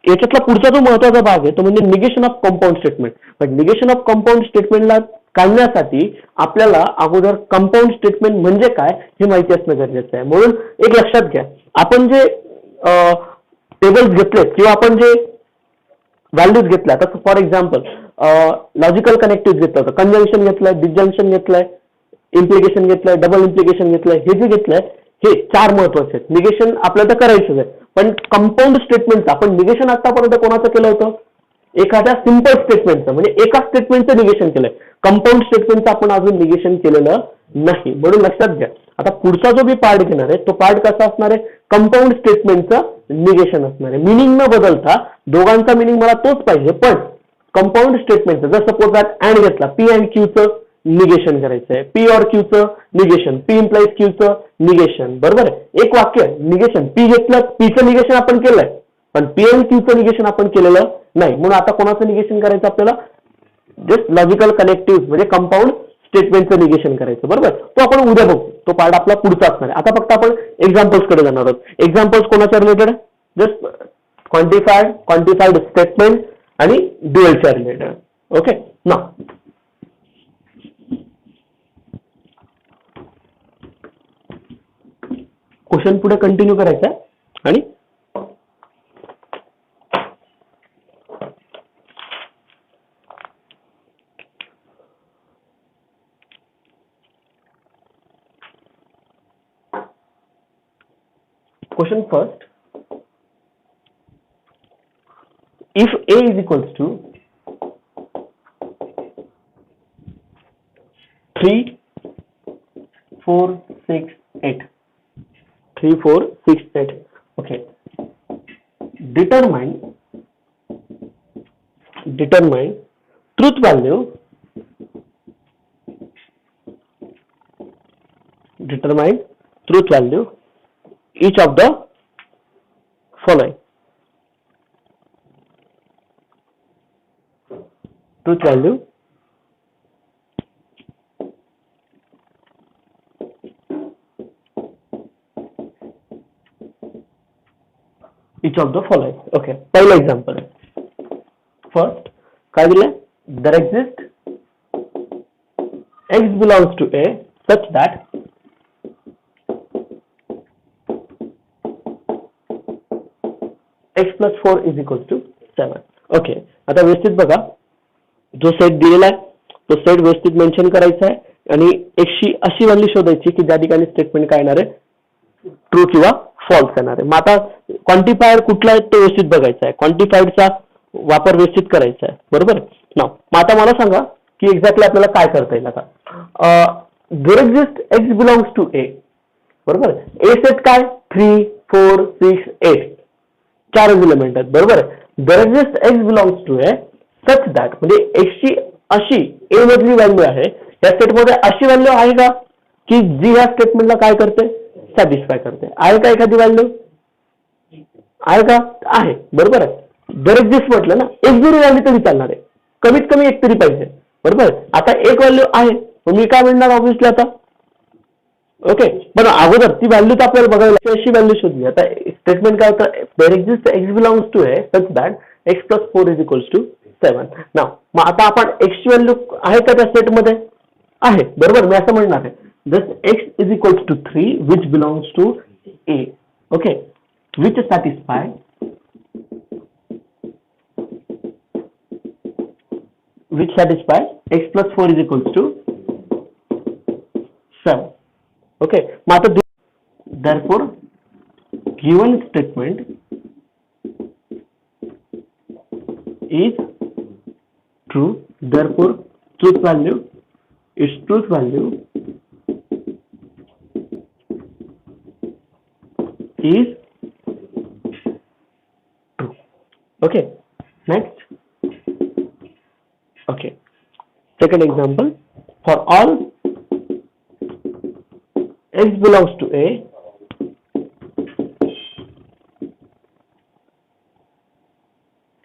याच्यातला पुढचा जो महत्वाचा भाग आहे तो म्हणजे निगेशन ऑफ कंपाऊंड स्टेटमेंट. पण निगेशन ऑफ कंपाऊंड स्टेटमेंटला काढण्यासाठी आपल्याला अगोदर कंपाऊंड स्टेटमेंट म्हणजे काय हे माहिती असणं गरजेचं आहे. म्हणून एक लक्षात घ्या, आपण जे टेबल्स घेतलेत किंवा आपण जे व्हॅल्यूज घेतल्या, तर फॉर एक्झाम्पल लॉजिकल कनेक्टिव्ह घेतलं होतं, कन्व्हेन्शन घेतलंय, डिसजंक्शन घेतलंय, इम्प्लिकेशन घेतलंय, डबल इम्प्लिकेशन घेतलंय, हे जे घेतलंय हे चार महत्वाचे आहेत. निगेशन आपल्याला तर करायचंच आहे, पण कंपाऊंड स्टेटमेंटचं आपण निगेशन आतापर्यंत कोणाचं केलं होतं, एखाद्या सिंपल स्टेटमेंटचं, म्हणजे एका स्टेटमेंटचं निगेशन केलंय. कंपाऊंड स्टेटमेंटचं आपण अजून निगेशन केलेलं नाही. म्हणून लक्षात घ्या, आता पुढचा जो मी पार्ट घेणार आहे तो पार्ट कसा असणार आहे, कंपाऊंड स्टेटमेंटचं निगेशन असणार आहे. मिनिंग न बदलता, दोघांचा मिनिंग मला तोच पाहिजे, पण कंपाऊंड स्टेटमेंटचं जर सपोज दॅट अँड घेतला, पी अँड क्यूचं निगेशन करायचंय, पी ऑर क्यूचं निगेशन, पी इम्प्लाइज क्यूचं निगेशन. बरोबर आहे. एक वाक्य निगेशन, पी घेतलं, पीचं निगेशन आपण केलंय, पण पी एंड क्यूचं निगेशन आपण केलेलं नाही. म्हणून आता कोणाचं निगेशन करायचं आपल्याला, जस्ट लॉजिकल कनेक्टिव्ह म्हणजे कंपाऊंड स्टेटमेंटचं निगेशन करायचं. बरोबर. तो आपण उद्या बघू, तो पार्ट आपला पुढचा असणार आहे. आता फक्त आपण एक्झाम्पल्स कडे जाणार आहोत. एक्झाम्पल्स कोणाच्या रिलेटेड, जस्ट क्वांटिफाईड स्टेटमेंट आणि ड्युअलच्या रिलेटेड. ओके. ना क्वेश्चन पुढे कंटिन्यू करायचा आहे, आणि question first, if a is equals to 3 4 6 8, 3 4 6 8, okay, determine truth value, each of the following. Truth value each of the following. Okay, पहिला example आहे. First काय दिलंय? There exists x belongs to a such that x plus 4 is equals to 7. Okay, आता व्यवस्थित बघा, जो set दिलेला आहे तो सेट व्यवस्थित मेन्शन करायचा आहे आणि एक्सची अशी व्हॅल्यू शोधायची की ज्या ठिकाणी स्टेटमेंट काय येणार आहे, ट्रू किंवा फॉल्स येणार आहे. मग आता क्वांटिफायर कुठला आहे तो व्यवस्थित बघायचा आहे, क्वांटिफायरचा वापर व्यवस्थित करायचा आहे, बरोबर ना. मग आता मला सांगा की एक्झॅक्टली आपल्याला काय करता येईल. आता there exist x belongs to A, बरोबर. ए सेट काय 3 4 6 8 चार एलिमेंट आहेत, बरोबर. There exist x belongs to A such that, म्हणजे एक्सची अशी ए मधली व्हॅल्यू आहे, या सेटमध्ये अशी व्हॅल्यू आहे का की जी या स्टेटमेंटला काय करते, सॅटिस्फाय करते. आहे का एखादी व्हॅल्यू, आहे का, आहे, बरोबर आहे. देअर एक्झिस्ट म्हटलं ना, एक जरी व्हॅल्यू तरी चालणार आहे, कमीत कमी एक तरी पाहिजे, बरोबर. आता एक व्हॅल्यू आहे, मी काय म्हणणार ऑब्व्हियसली आता, ओके. पण अगोदर ती व्हॅल्यू तर आपल्याला बघायला अशी व्हॅल्यू शोधली. आता स्टेटमेंट काय होतं, there exist x belongs to A such that x plus 4 is equals to 7. नाव मग आता आपण एक्सची व्हॅल्यू आहे का त्या सेटमध्ये, आहे, बरोबर. मी असं म्हणणार आहे just x is equals to 3 which belongs to A, okay, which satisfy x plus 4 is equals to 7. Okay. मग आता therefore given statement is true. Therefore truth value is true. Okay. Next. Okay. Second example, for all x belongs to a,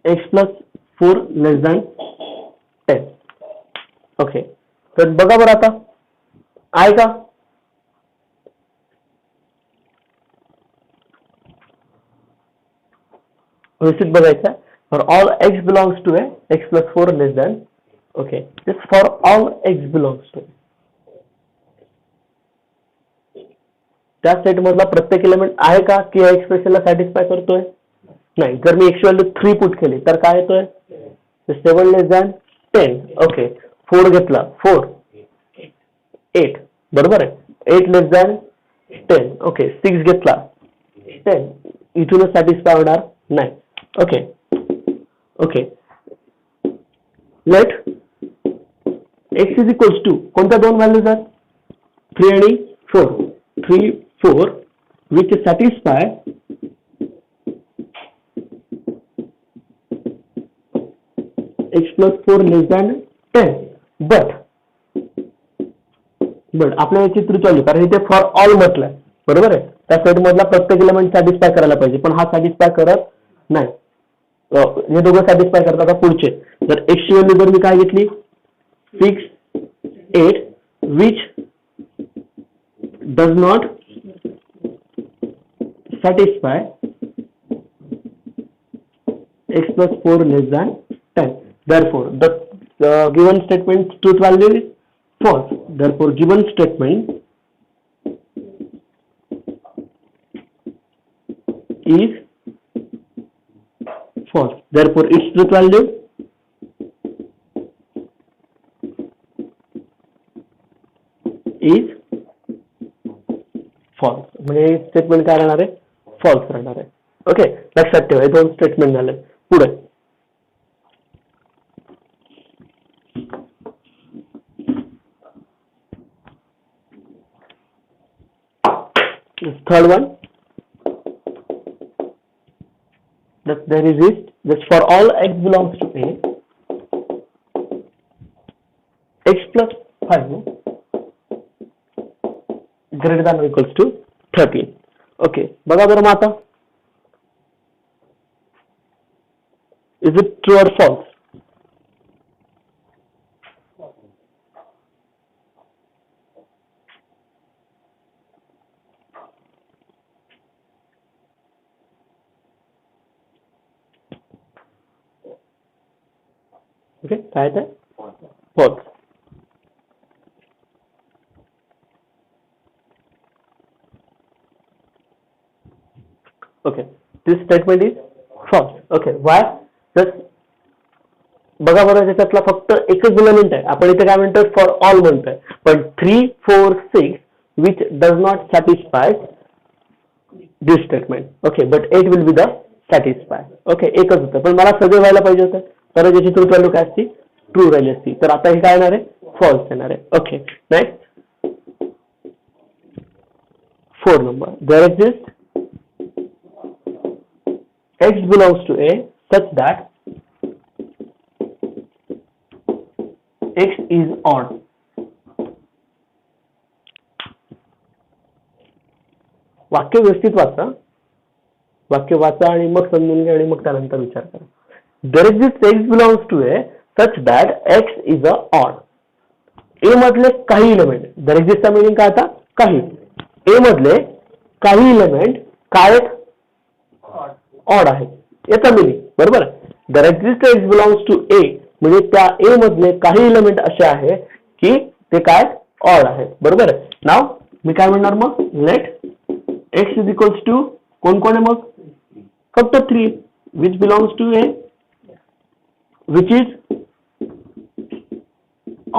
x plus 4 less than 10. Okay. तर बघा बरं आता आहे का, व्यवस्थित बघायचं. For all x belongs to a, x plus 4 less than, okay, just for all x belongs to a, त्या set मधला प्रत्येक एलिमेंट आहे का की या एक्सप्रेशनला सॅटिस्फाय करतोय, नाही. जर मी एक्स व्हॅल्यू 3 पुट केली तर काय येतोय, 7 लेस दॅन 10. ओके, 4 घेतला 4 8, बरोबर आहे. 8 लेस दॅन 10. ओके, 6 घेतला 10, इथूनच सॅटिस्फाय होणार नाही. Okay, okay, let x is equals to कोणत्या दोन व्हॅल्यूज आहेत, 3 आणि 4, 3 4 which satisfy x plus 4 less than 10. But आपल्या याची ट्रू व्हॅल्यू, कारण इथे फॉर ऑल म्हटलंय, बरोबर आहे. त्या सेट मधला प्रत्येक एलिमेंट सॅटिस्फाय करायला पाहिजे, पण हा सॅटिस्फाय करत नाही. हे दोघं सॅटिस्फाय करतात पुढचे. जर एक्सची व्हॅल्यू जर मी काय घेतली 6 8 which does not satisfy x plus 4 less than 10. Therefore the given statement truth value is false. Therefore given statement is false. Therefore its truth value is false. म्हणजे स्टेटमेंट काय राहणार आहे, फॉल्स राहणार आहे. ओके, लक्षात ठेवा, हे दोन स्टेटमेंट झाले. पुढे third one, that there is this, that for all x belongs to A, x plus 5 greater than or equals to 13. Okay, बघा बरं मग आता, is it true or false? Okay, काय ते false. Okay, this statement is false. Okay, why? Just बघा बरं, त्याच्यातला फक्त एकच एलिमेंट आहे. आपण इथे काय म्हणतो, फॉर ऑल म्हणतोय, पण 3, 4, 6 which does not satisfy this statement. Okay, but 8 will be the satisfy. Okay, एकच होतं, पण मला सगळे व्हायला पाहिजे होतं, तर ज्याची ट्रू व्हॅल्यू काय असती, ट्रू राहिली असती. तर आता हे काय येणार आहे, फॉल्स येणार आहे. Okay, next 4 number, there exist x belongs to A such that x is odd. वाक्य व्यवस्थित वाचा, वाक्य वाचा आणि मग समजून घ्या आणि मग त्यानंतर विचार करा. There exists x belongs to A such that x is a odd. A मधले काही एलिमेंट, there exists चा मीनिंग काय आता, काही. A मधले काही एलिमेंट काय आहेत, ऑड आहे, याचा मीनिंग बरोबर. There exists x belongs to A म्हणजे त्या A मधले काही एलिमेंट असे आहे की ते काय, ऑड आहे, बरोबर. नाव मी काय म्हणणार मग, let x is equals to कोण कोण आहे मग, फक्त 3 which belongs to A which is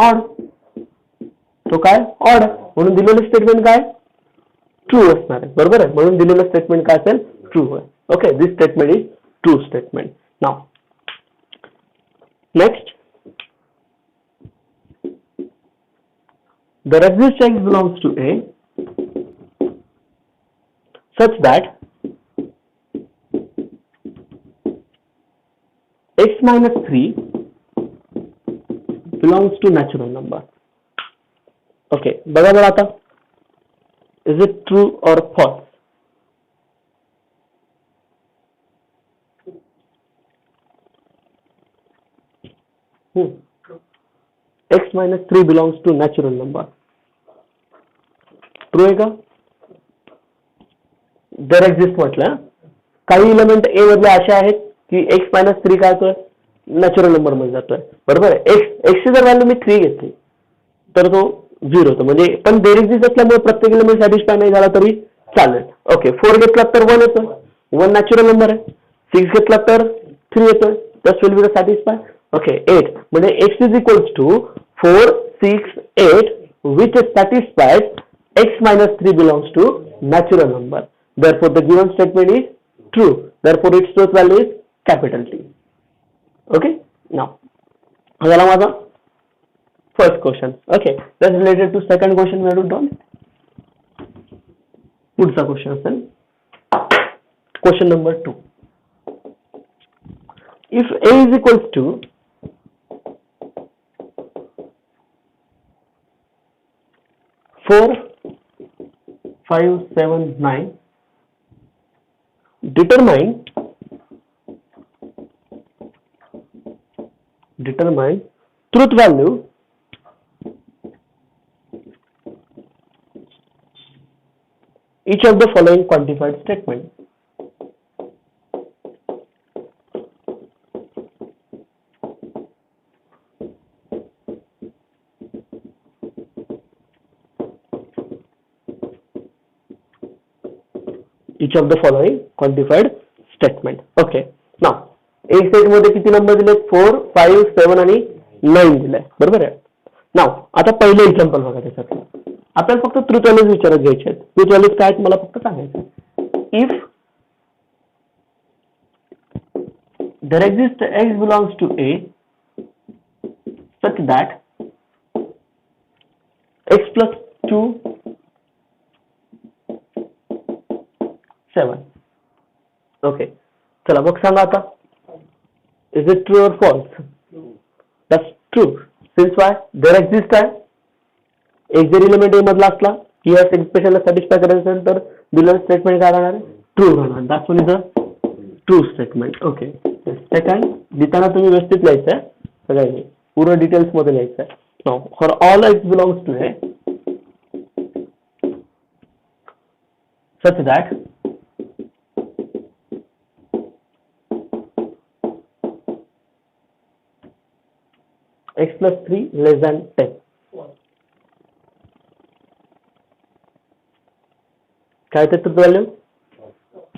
odd. तो काय, ऑड आहे, म्हणून दिलेलं स्टेटमेंट काय, ट्रू असणार आहे, बरोबर आहे. म्हणून दिलेलं स्टेटमेंट काय असेल, ट्रू आहे. Okay, this statement is true statement. Now, next, there exists x belongs to A such that x minus 3 belongs to natural number. Okay, बघा बरं आता, is it true or false? x minus 3 belongs to natural number. True आहे का? There exists म्हटलं, काही element A मधले असे आहेत की x minus 3 काय होतोय, नॅचरल नंबर मध्ये जातोय, बरोबर आहे. x ची जर व्हॅल्यू मी 3 घेतली तर तो 0 होतो, म्हणजे पण there exists असल्यामुळे प्रत्येक एलिमेंट सॅटिस्फाय नाही झाला तरी चालेल. ओके, 4 घेतला तर 1 येतोय, 1 नॅचरल नंबर आहे. 6 घेतला तर 3 येतोय, दस will be the satisfy. Okay, 8 म्हणजे x is equals to 4, 6, 8 which satisfies x minus 3 belongs to natural number. Therefore, the given statement is true. Therefore, its truth value is capital T. Okay, now, झाला माझा first question. Okay, that's related to second question we have done. पुढचा question असेल question number 2. If A is equals to 4, 5, 7, 9, determine truth value each of the following quantified statement. Each of the following quantified statement. Okay, now A set मध्ये किती number दिले, 4, 5, 7 आणि 9 दिलाय, बरोबर आहे. नाव आता पहिले एक्झाम्पल बघा, त्याच्यातलं आपल्याला फक्त ट्रूथ व्हॅल्यूज विचारत घ्यायचे आहेत. ट्रूथ व्हॅल्यूज काय आहेत मला फक्त सांगायचं. If there exists x belongs to A such that x plus 2 7. Okay, चला मग सांगा आता, is it true or false? That's true. Since why? There exist आहे. एक जर इलिमेंट ए मधला असला की या एक्सप्रेशनला सॅटिस्फाय करायचं असेल तर दिलेलं स्टेटमेंट काय राहणार आहे? ट्रू राहणार. That's one is a true statement. Okay. Second, लिहिताना तुम्ही व्यवस्थित लिहायचं आहे, सगळ्यांनी पूर्ण डिटेल्स मध्ये लिहायचं आहे. Now for all x belongs to A such that x plus 3 less than 10. काय त्याचं व्हॅल्यू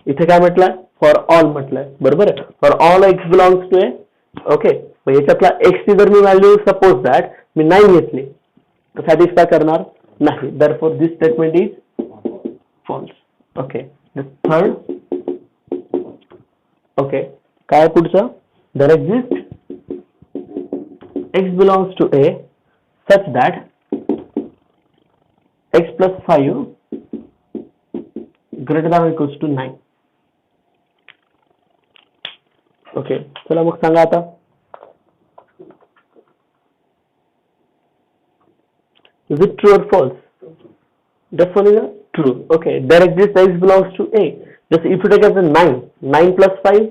इथे काय म्हटलंय? फॉर ऑल म्हटलंय, बरोबर आहे. For all x belongs to A. Okay, मग याच्यातला एक्स ची जर मी व्हॅल्यू सपोज दॅट मी 9 घेतली तर सॅटिस्फाय करणार नाही. Therefore this statement is false. Okay. Third, okay, काय पुढचं? There exist x belongs to A such that x plus 5 greater than or equals to 9. Okay, चला मग सांगा आता, is it true or false? This one is a true. Okay, there exists x belongs to A. Just if you take as a 9 plus 5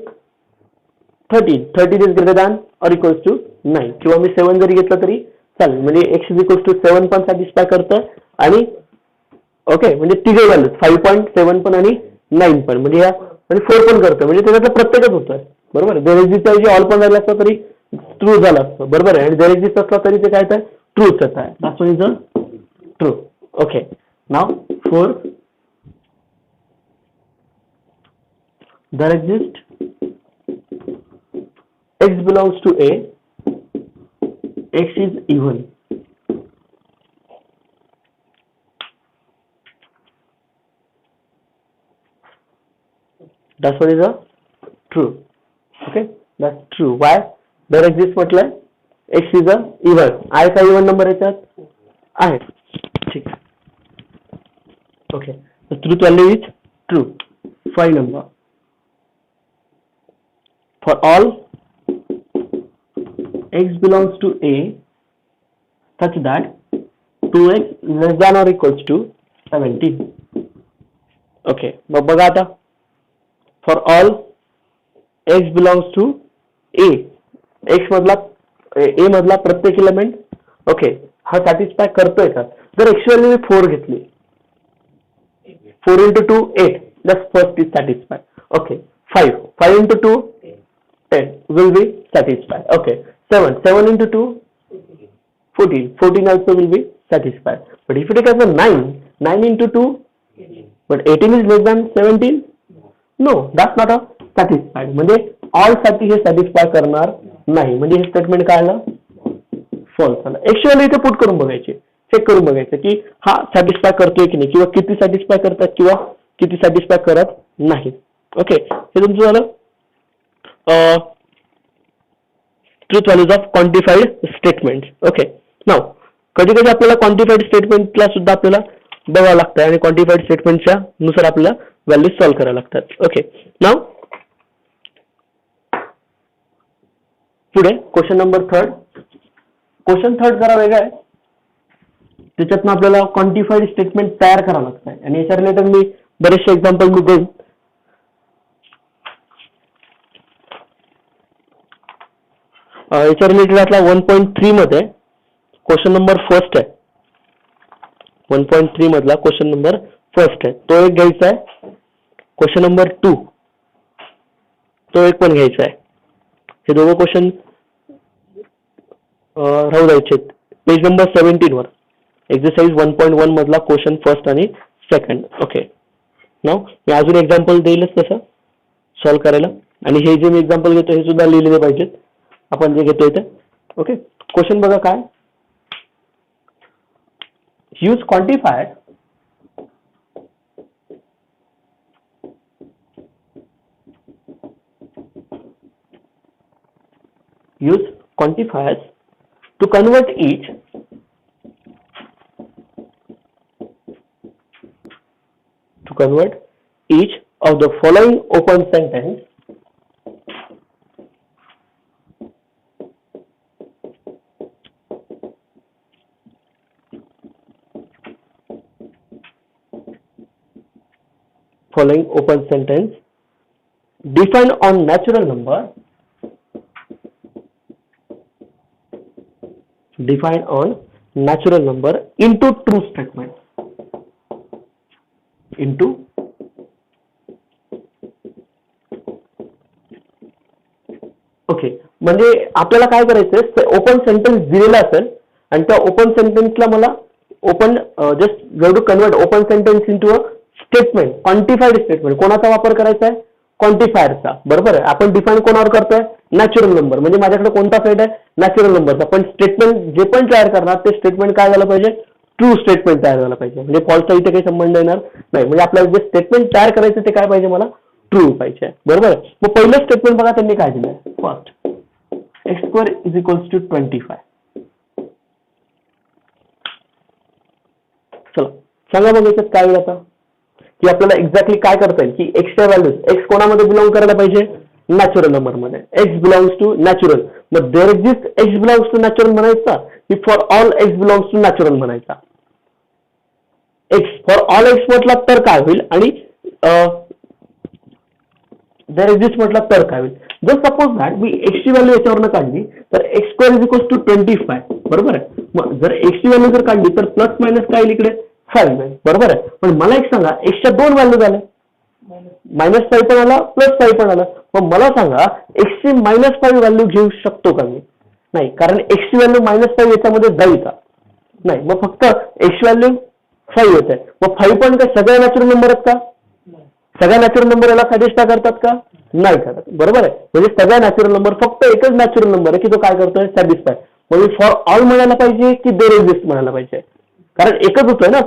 13 is greater than or equals to 9, किंवा मी 7 जरी घेतलं तरी चालेल. म्हणजे x is equals to 7 पण satisfy करतं आणि okay, म्हणजे तिघे व्हॅल्यूज 5.7 पण आणि 9 पण, म्हणजे या म्हणजे 4 पण करतं, म्हणजे त्याच्यातलं प्रत्येकच होतं, बरोबर. देयर एक्झिस्ट ऐवजी ऑल पण झालं असतं तरी ट्रू झालं असतं, बरोबर आहे. आणि देयर एक्झिस्ट असला तरी ते काय तर ट्रूच आहे. That's one is a true. Okay. Now fourth, there exist x belongs to A, x is even. That's what is a true. Okay, that's true. Why? There exists म्हटलंय x is a even. आहे का even number याच्यात? आहे. ठीक. Okay, the truth value is true. 5 number. For all x belongs to A such that 2x less than or equals to 17. Okay, मग बघा आता, for all x belongs to A, x मधला A मधला प्रत्येक element okay हा satisfy करतोय का? जर x व्हॅल्यू मी 4 घेतली, 4 into 2 8, just first is satisfied. Okay, 5 into 2 10 will be satisfied. Okay, 7 into 2 14 also will be satisfied. But if you take as a 9 into 2, but 18 is less than 17, no, that's not a satisfied. म्हणजे all साठी हे satisfy करणार नाही, म्हणजे हे statement काय आलं? False आलं. एक्चुअली इथे पुट करून बघायचे, चेक करून बघायचं की हा सॅटिस्फाय करतोय की नाही, किंवा किती सॅटिस्फाय करतात किंवा किती सॅटिस्फाय करत नाही. ओके, हे तुमचं झालं truth values of quantified statement. Okay. Now कधी कधी आपल्याला क्वांटिफाईड स्टेटमेंटला सुद्धा आपल्याला बघावं लागतं आणि क्वांटिफाईड स्टेटमेंटच्या नुसार आपल्याला व्हॅल्यू सॉल्व्ह करायला लागतात. ओके. नाउ पुढे question number third. Question third जरा वेगळा आहे, त्याच्यातनं आपल्याला क्वांटिफाईड स्टेटमेंट तयार करावं लागतं आणि याच्या रिलेटेड मी बरेचसे एक्झाम्पल मी देईन. याच्या रिलेटेड आपला 1.3 मध्ये क्वेश्चन नंबर फर्स्ट आहे. 1.3 मधला क्वेश्चन नंबर फर्स्ट आहे, तो एक घ्यायचा आहे. क्वेश्चन नंबर 2 तो एक पण घ्यायचा आहे. हे दोघं क्वेश्चन राहू द्यायचे. पेज नंबर 17 वर एक्सरसाइज 1.1 मधला क्वेश्चन फर्स्ट आणि सेकंड. ओके. नाउ मी अजून एक्झाम्पल देईलच तसं सॉल्व्ह करायला, आणि हे जे मी एक्झाम्पल घेतो हे सुद्धा लिहिलेले पाहिजेत आपण जे घेतोय ते. ओके. क्वेश्चन बघा काय, use quantifier use quantifiers to convert each of the following open sentence defined on natural number into true statement. Okay, म्हणजे आपल्याला काय करायचंय, ओपन सेंटेन्स दिलेला असेल आणि त्या ओपन सेंटेन्सला मला just go to convert open sentence into a statement, quantified statement. कोणाचा वापर करायचा आहे? क्वांटिफायरचा. बरोबर आहे. आपण डिफाईन कोणावर करतोय? Natural number. म्हणजे माझ्याकडे कोणता सेट आहे? नॅचरल नंबरचा. पण स्टेटमेंट जे पण तयार करणार ते स्टेटमेंट काय झालं पाहिजे? ट्रू स्टेटमेंट तयार झालं पाहिजे. म्हणजे फॉल्सचा इथे काही संबंध येणार नाही. म्हणजे आपल्याला जे स्टेटमेंट तयार करायचं ते काय पाहिजे? मला ट्रू पाहिजे. बरोबर. मग पहिलं स्टेटमेंट बघा त्यांनी काय दिलंय. First, x square is equals to 25. चला सांगा मग याच्यात काय होईल आता, की आपल्याला एक्झॅक्टली काय करता येईल, की एक्सच्या व्हॅल्यूज एक्स कोणामध्ये बिलॉंग करायला पाहिजे? नॅचरल नंबर मध्ये. X belongs to natural. मग there exist x belongs to natural म्हणायचा की for all x belongs to natural म्हणायचा? एक्स फॉर ऑल एक्स म्हटला तर काय होईल आणि देअर एक्झिस्ट म्हटला तर काय होईल? जर सपोज दॅट मी एक्सची व्हॅल्यू याच्यावरनं काढली तर x square is equals to 25. बरोबर आहे. मग जर एक्सची व्हॅल्यू जर काढली तर प्लस मायनस काय येईल इकडे? 5 आहे. बरोबर आहे. पण मला एक सांगा, एक्सच्या दोन व्हॅल्यू झाल्या, -5 पण आला +5 पण आला. मग मला सांगा एक्सची -5 व्हॅल्यू घेऊ शकतो का मी? नाही, कारण एक्सची व्हॅल्यू -5 याच्यामध्ये जाईल का? नाही. मग फक्त एक्स व्हॅल्यू 5 येत आहे. मग 5 पण काय सगळ्या नॅचरल नंबर आहेत का? सगळ्या नॅचरल नंबर याला सॅटिस्फाय करतात का? नाही करत. बरोबर आहे. म्हणजे सगळ्या नॅचरल नंबर, फक्त एकच नॅचरल नंबर आहे की तो काय करतोय? सॅटिस्फाय. म्हणजे फॉर ऑल म्हणायला पाहिजे की देअर एक्झिस्ट म्हणायला पाहिजे? कारण एकच होतोय ना,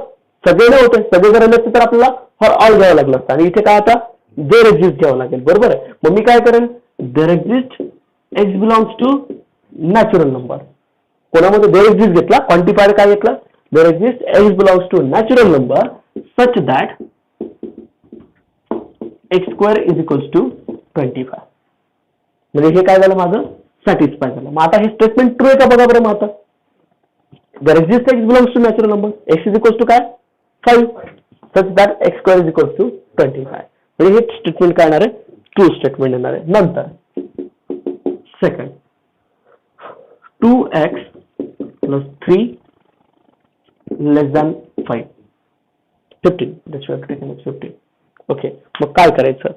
सगळे नाही होते. सगळे जर नसते तर आपल्याला फॉर ऑल घ्यावं लागलं असतं आणि इथे काय आता देअर एक्झिस्ट घ्यावं लागेल. बरोबर आहे. मग मी काय करेन? There exist x belongs to natural number. कोणामध्ये देअर एक्झिस्ट घेतला, क्वांटिफायर काय घेतला? There exist x belongs to natural number such that x square is equals to 25. म्हणजे हे काय झालं? माझं सॅटिस्फाय झालं. मग आता हे स्टेटमेंट ट्रू आहे का बघा बरं. मग आता there exist x belongs to natural number, x is equals to काय? 5 such that x square is equals to 25. म्हणजे हे स्टेटमेंट काय येणार आहे? ट्रू स्टेटमेंट येणार आहे. नंतर second, 2x plus 3 less than 5. 15. Okay. मग काय करायचं?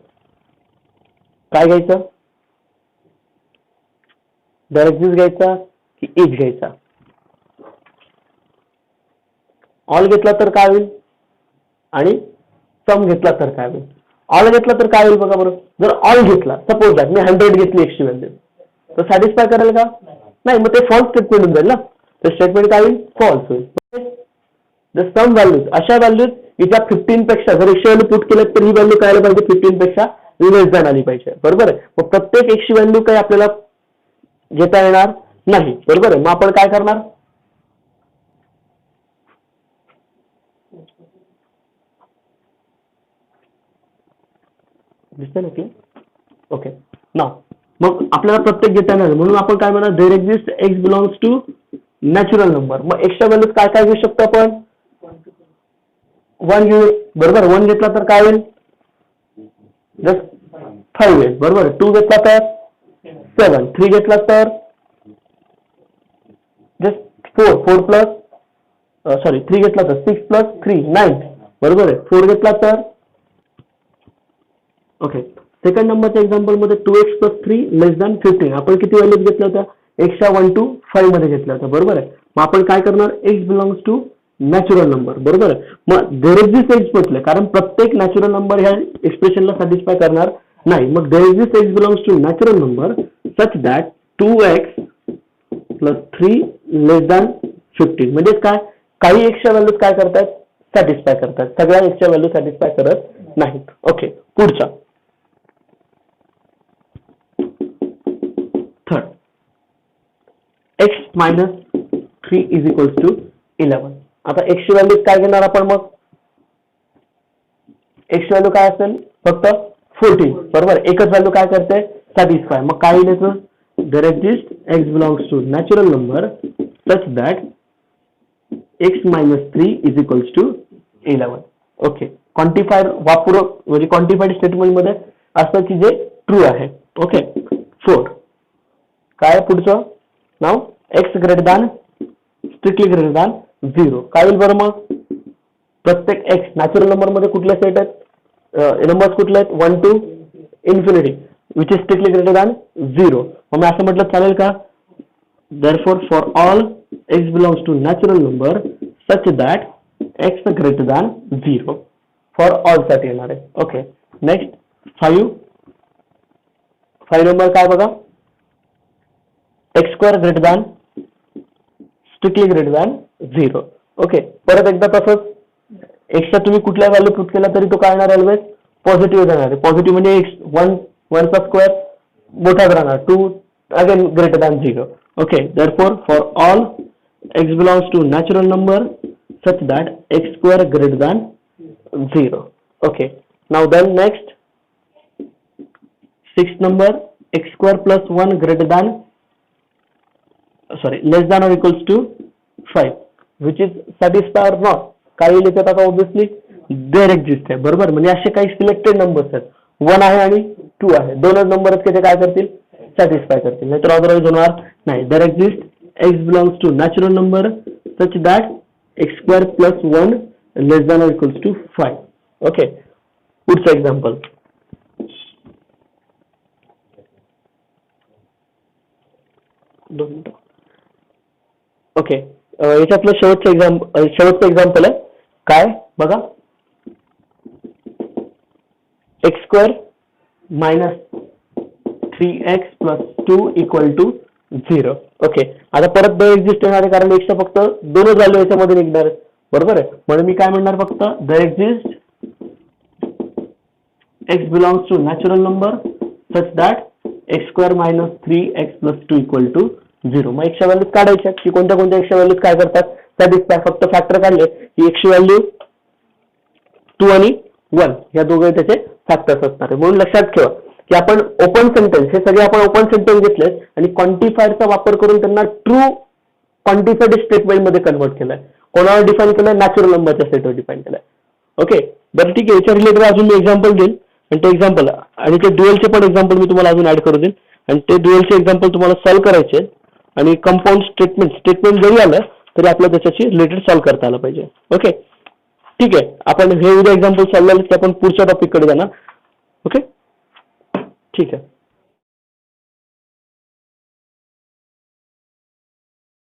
काय घ्यायचं? देअर एक्झिस्ट घ्यायचा की इज घ्यायचा? ऑल घेतला तर काय होईल आणि सम घेतला तर काय होईल? ऑल घेतला तर काय होईल बघा बरं. जर ऑल घेतला, सपोज दॅट मी 100 घेतली एक्सची व्हॅल्यू, तर सॅटिस्फाय करेल का? नाही. मग ते फॉल्स स्टेटमेंट होऊन जाईल ना. तर स्टेटमेंट काय होईल? फॉल्स होईल. जर सम व्हॅल्यूज, अशा व्हॅल्यूज ज्या 15 पेक्षा, जर एक्सची व्हॅल्यू पुट केलं तर ही व्हॅल्यू काय आली पाहिजे? 15 पेक्षा लेस दॅन आली पाहिजे. बरोबर आहे. मग प्रत्येक एक्सची व्हॅल्यू काही आपल्याला घेता येणार नाही. बरोबर आहे. मग आपण काय करणार? दिसतंय ना क्लिअर? ओके. नाव मग आपल्याला प्रत्येक घेता येणार, म्हणून आपण काय म्हणणार? There exist x belongs to natural number. मग एक्सच्या व्हॅल्यूज काय काय घेऊ शकतो आपण? 1 घेऊ. बरोबर. 1 घेतला तर काय होईल? जस्ट 5 आहे. बरोबर. 2 घेतला तर 7. 3 घेतला तर जस्ट 4 प्लस 3 घेतला तर 6 प्लस 3 9. बरोबर आहे. 4 घेतला तर ओके. सेकंड नंबरच्या एक्झाम्पल मध्ये 2x plus 3 लेस दॅन 15. आपण किती व्हॅल्यूज घेतल्या होत्या? एक्सच्या 1 to 5 मध्ये घेतल्या होत्या. बरोबर आहे. मग आपण काय करणार? X belongs to natural number. बरोबर आहे. मग देअर एक्झिस्ट एक्स म्हटलं, कारण प्रत्येक नॅचरल नंबर ह्या एक्सप्रेशनला सॅटिस्फाय करणार नाही. मग there exist x belongs to natural number such that 2x plus 3 less than 15. म्हणजे काय? काही एक्सच्या व्हॅल्यूज काय करतायत? सॅटिस्फाय करतात. सगळ्या एक्सच्या व्हॅल्यू सॅटिस्फाय करत नाहीत. ओके. पुढचा third, x minus 3 is equals to 11. आता एक्सची व्हॅल्यू काय घेणार आपण मग? एक्सची व्हॅल्यू काय असेल? फक्त 14. बरोबर, एकच व्हॅल्यू काय करते? सॅटिस्फाय. मग काय येईल याचं? There exist x belongs to natural number such that x minus 3 is equals to 11. Okay, quantifier वापरू म्हणजे क्वांटिफाईड स्टेटमेंट मध्ये असं की जे ट्रू आहे. ओके, 4. काय पुढचं? नाव x greater than strictly greater than 0. काय होईल बरं मग? प्रत्येक एक्स नॅचरल नंबर मध्ये कुठले सेट आहेत? नंबर्स कुठले आहेत? 1 to infinity which is strictly greater than 0. मग मी असं म्हटलं चालेल का? therefore for all x belongs to natural number such that x greater than 0 for all साठी येणार आहे. ओके, नेक्स्ट 5 नंबर काय बघा? X square greater than strictly greater than 0. Okay, परत एकदा तसंच एक्सचा तुम्ही कुठल्या व्हॅल्यू पुट केला तरी तो काय येणार? ऑलवेज पॉझिटिव्ह येणार आहे. पॉझिटिव्ह म्हणजे एक्स 1 चा स्क्वेअर मोठाच राहणार. 2 again greater than 0. Okay, therefore for all x belongs to natural number such that x square greater than 0. Okay, now then next 6th number, x square plus 1 greater than less than or equals to 5 which is satisfy or not. काही लिहितात आता obviously there exist आहे. बरोबर, म्हणजे असे काही selected numbers आहेत. 1 आहे आणि 2 आहे, दोनच नंबर आहेत की ते काय करतील? सॅटिस्फाय करतील, नाहीतर अदरवाईज होणार नाही. There exist x belongs to natural number such that x square plus 1 less than or equals to 5. Okay, पुढचं एक्झाम्पल. ओके, याच्यातलं शेवटचं एक्झाम्पल आहे. काय बघा? X square minus 3x plus 2 equal to 0. Okay, आता परत द एक्झिस्ट येणार आहे कारण एक्सचा फक्त दोनच व्हॅल्यू याच्यामध्ये निघणार आहे. बरोबर आहे, म्हणून मी काय म्हणणार? फक्त the exist x belongs to natural number such that x square minus 3x plus 2 equal to 0. मग एक्सच्या व्हॅल्यूज काढायच्या की कोणत्या कोणत्या एक्सच्या व्हॅल्यूज काय करतात? सॅटिस्फाय. फक्त फॅक्टर काढले की एक्सची व्हॅल्यू 2 आणि 1 या दोघे त्याचे फॅक्टर्स असणार आहे. म्हणून लक्षात ठेवा की आपण ओपन सेंटेन्स हे सगळे आपण ओपन सेंटेन्स घेतले आणि क्वांटिफायरचा वापर करून त्यांना ट्रू क्वांटिफाईड स्टेटमेंट मध्ये कन्वर्ट केलाय. कोणावर डिफाईन केलंय? नॅचरल नंबरच्या सेटवर डिफाईन केलाय. ओके, बरं ठीक आहे. याच्या रिलेटेड अजून मी एक्झाम्पल देईल आणि ते एक्झाम्पल आणि ते ड्युएलचे पण एक्झाम्पल मी तुम्हाला अजून ऍड करू देईल आणि ते ड्युएलचे एक्झाम्पल तुम्हाला सॉल्व्ह करायचे आणि कंपाऊंड स्टेटमेंट जरी आलं तरी आपल्याला त्याच्याशी रिलेटेड सॉल्व्ह करता आलं पाहिजे. ओके, ठीक आहे. आपण हे उद्या एक्झाम्पल सॉल्व्ह झाले की आपण पुढच्या टॉपिक कडे जाणार. ओके, ठीक है.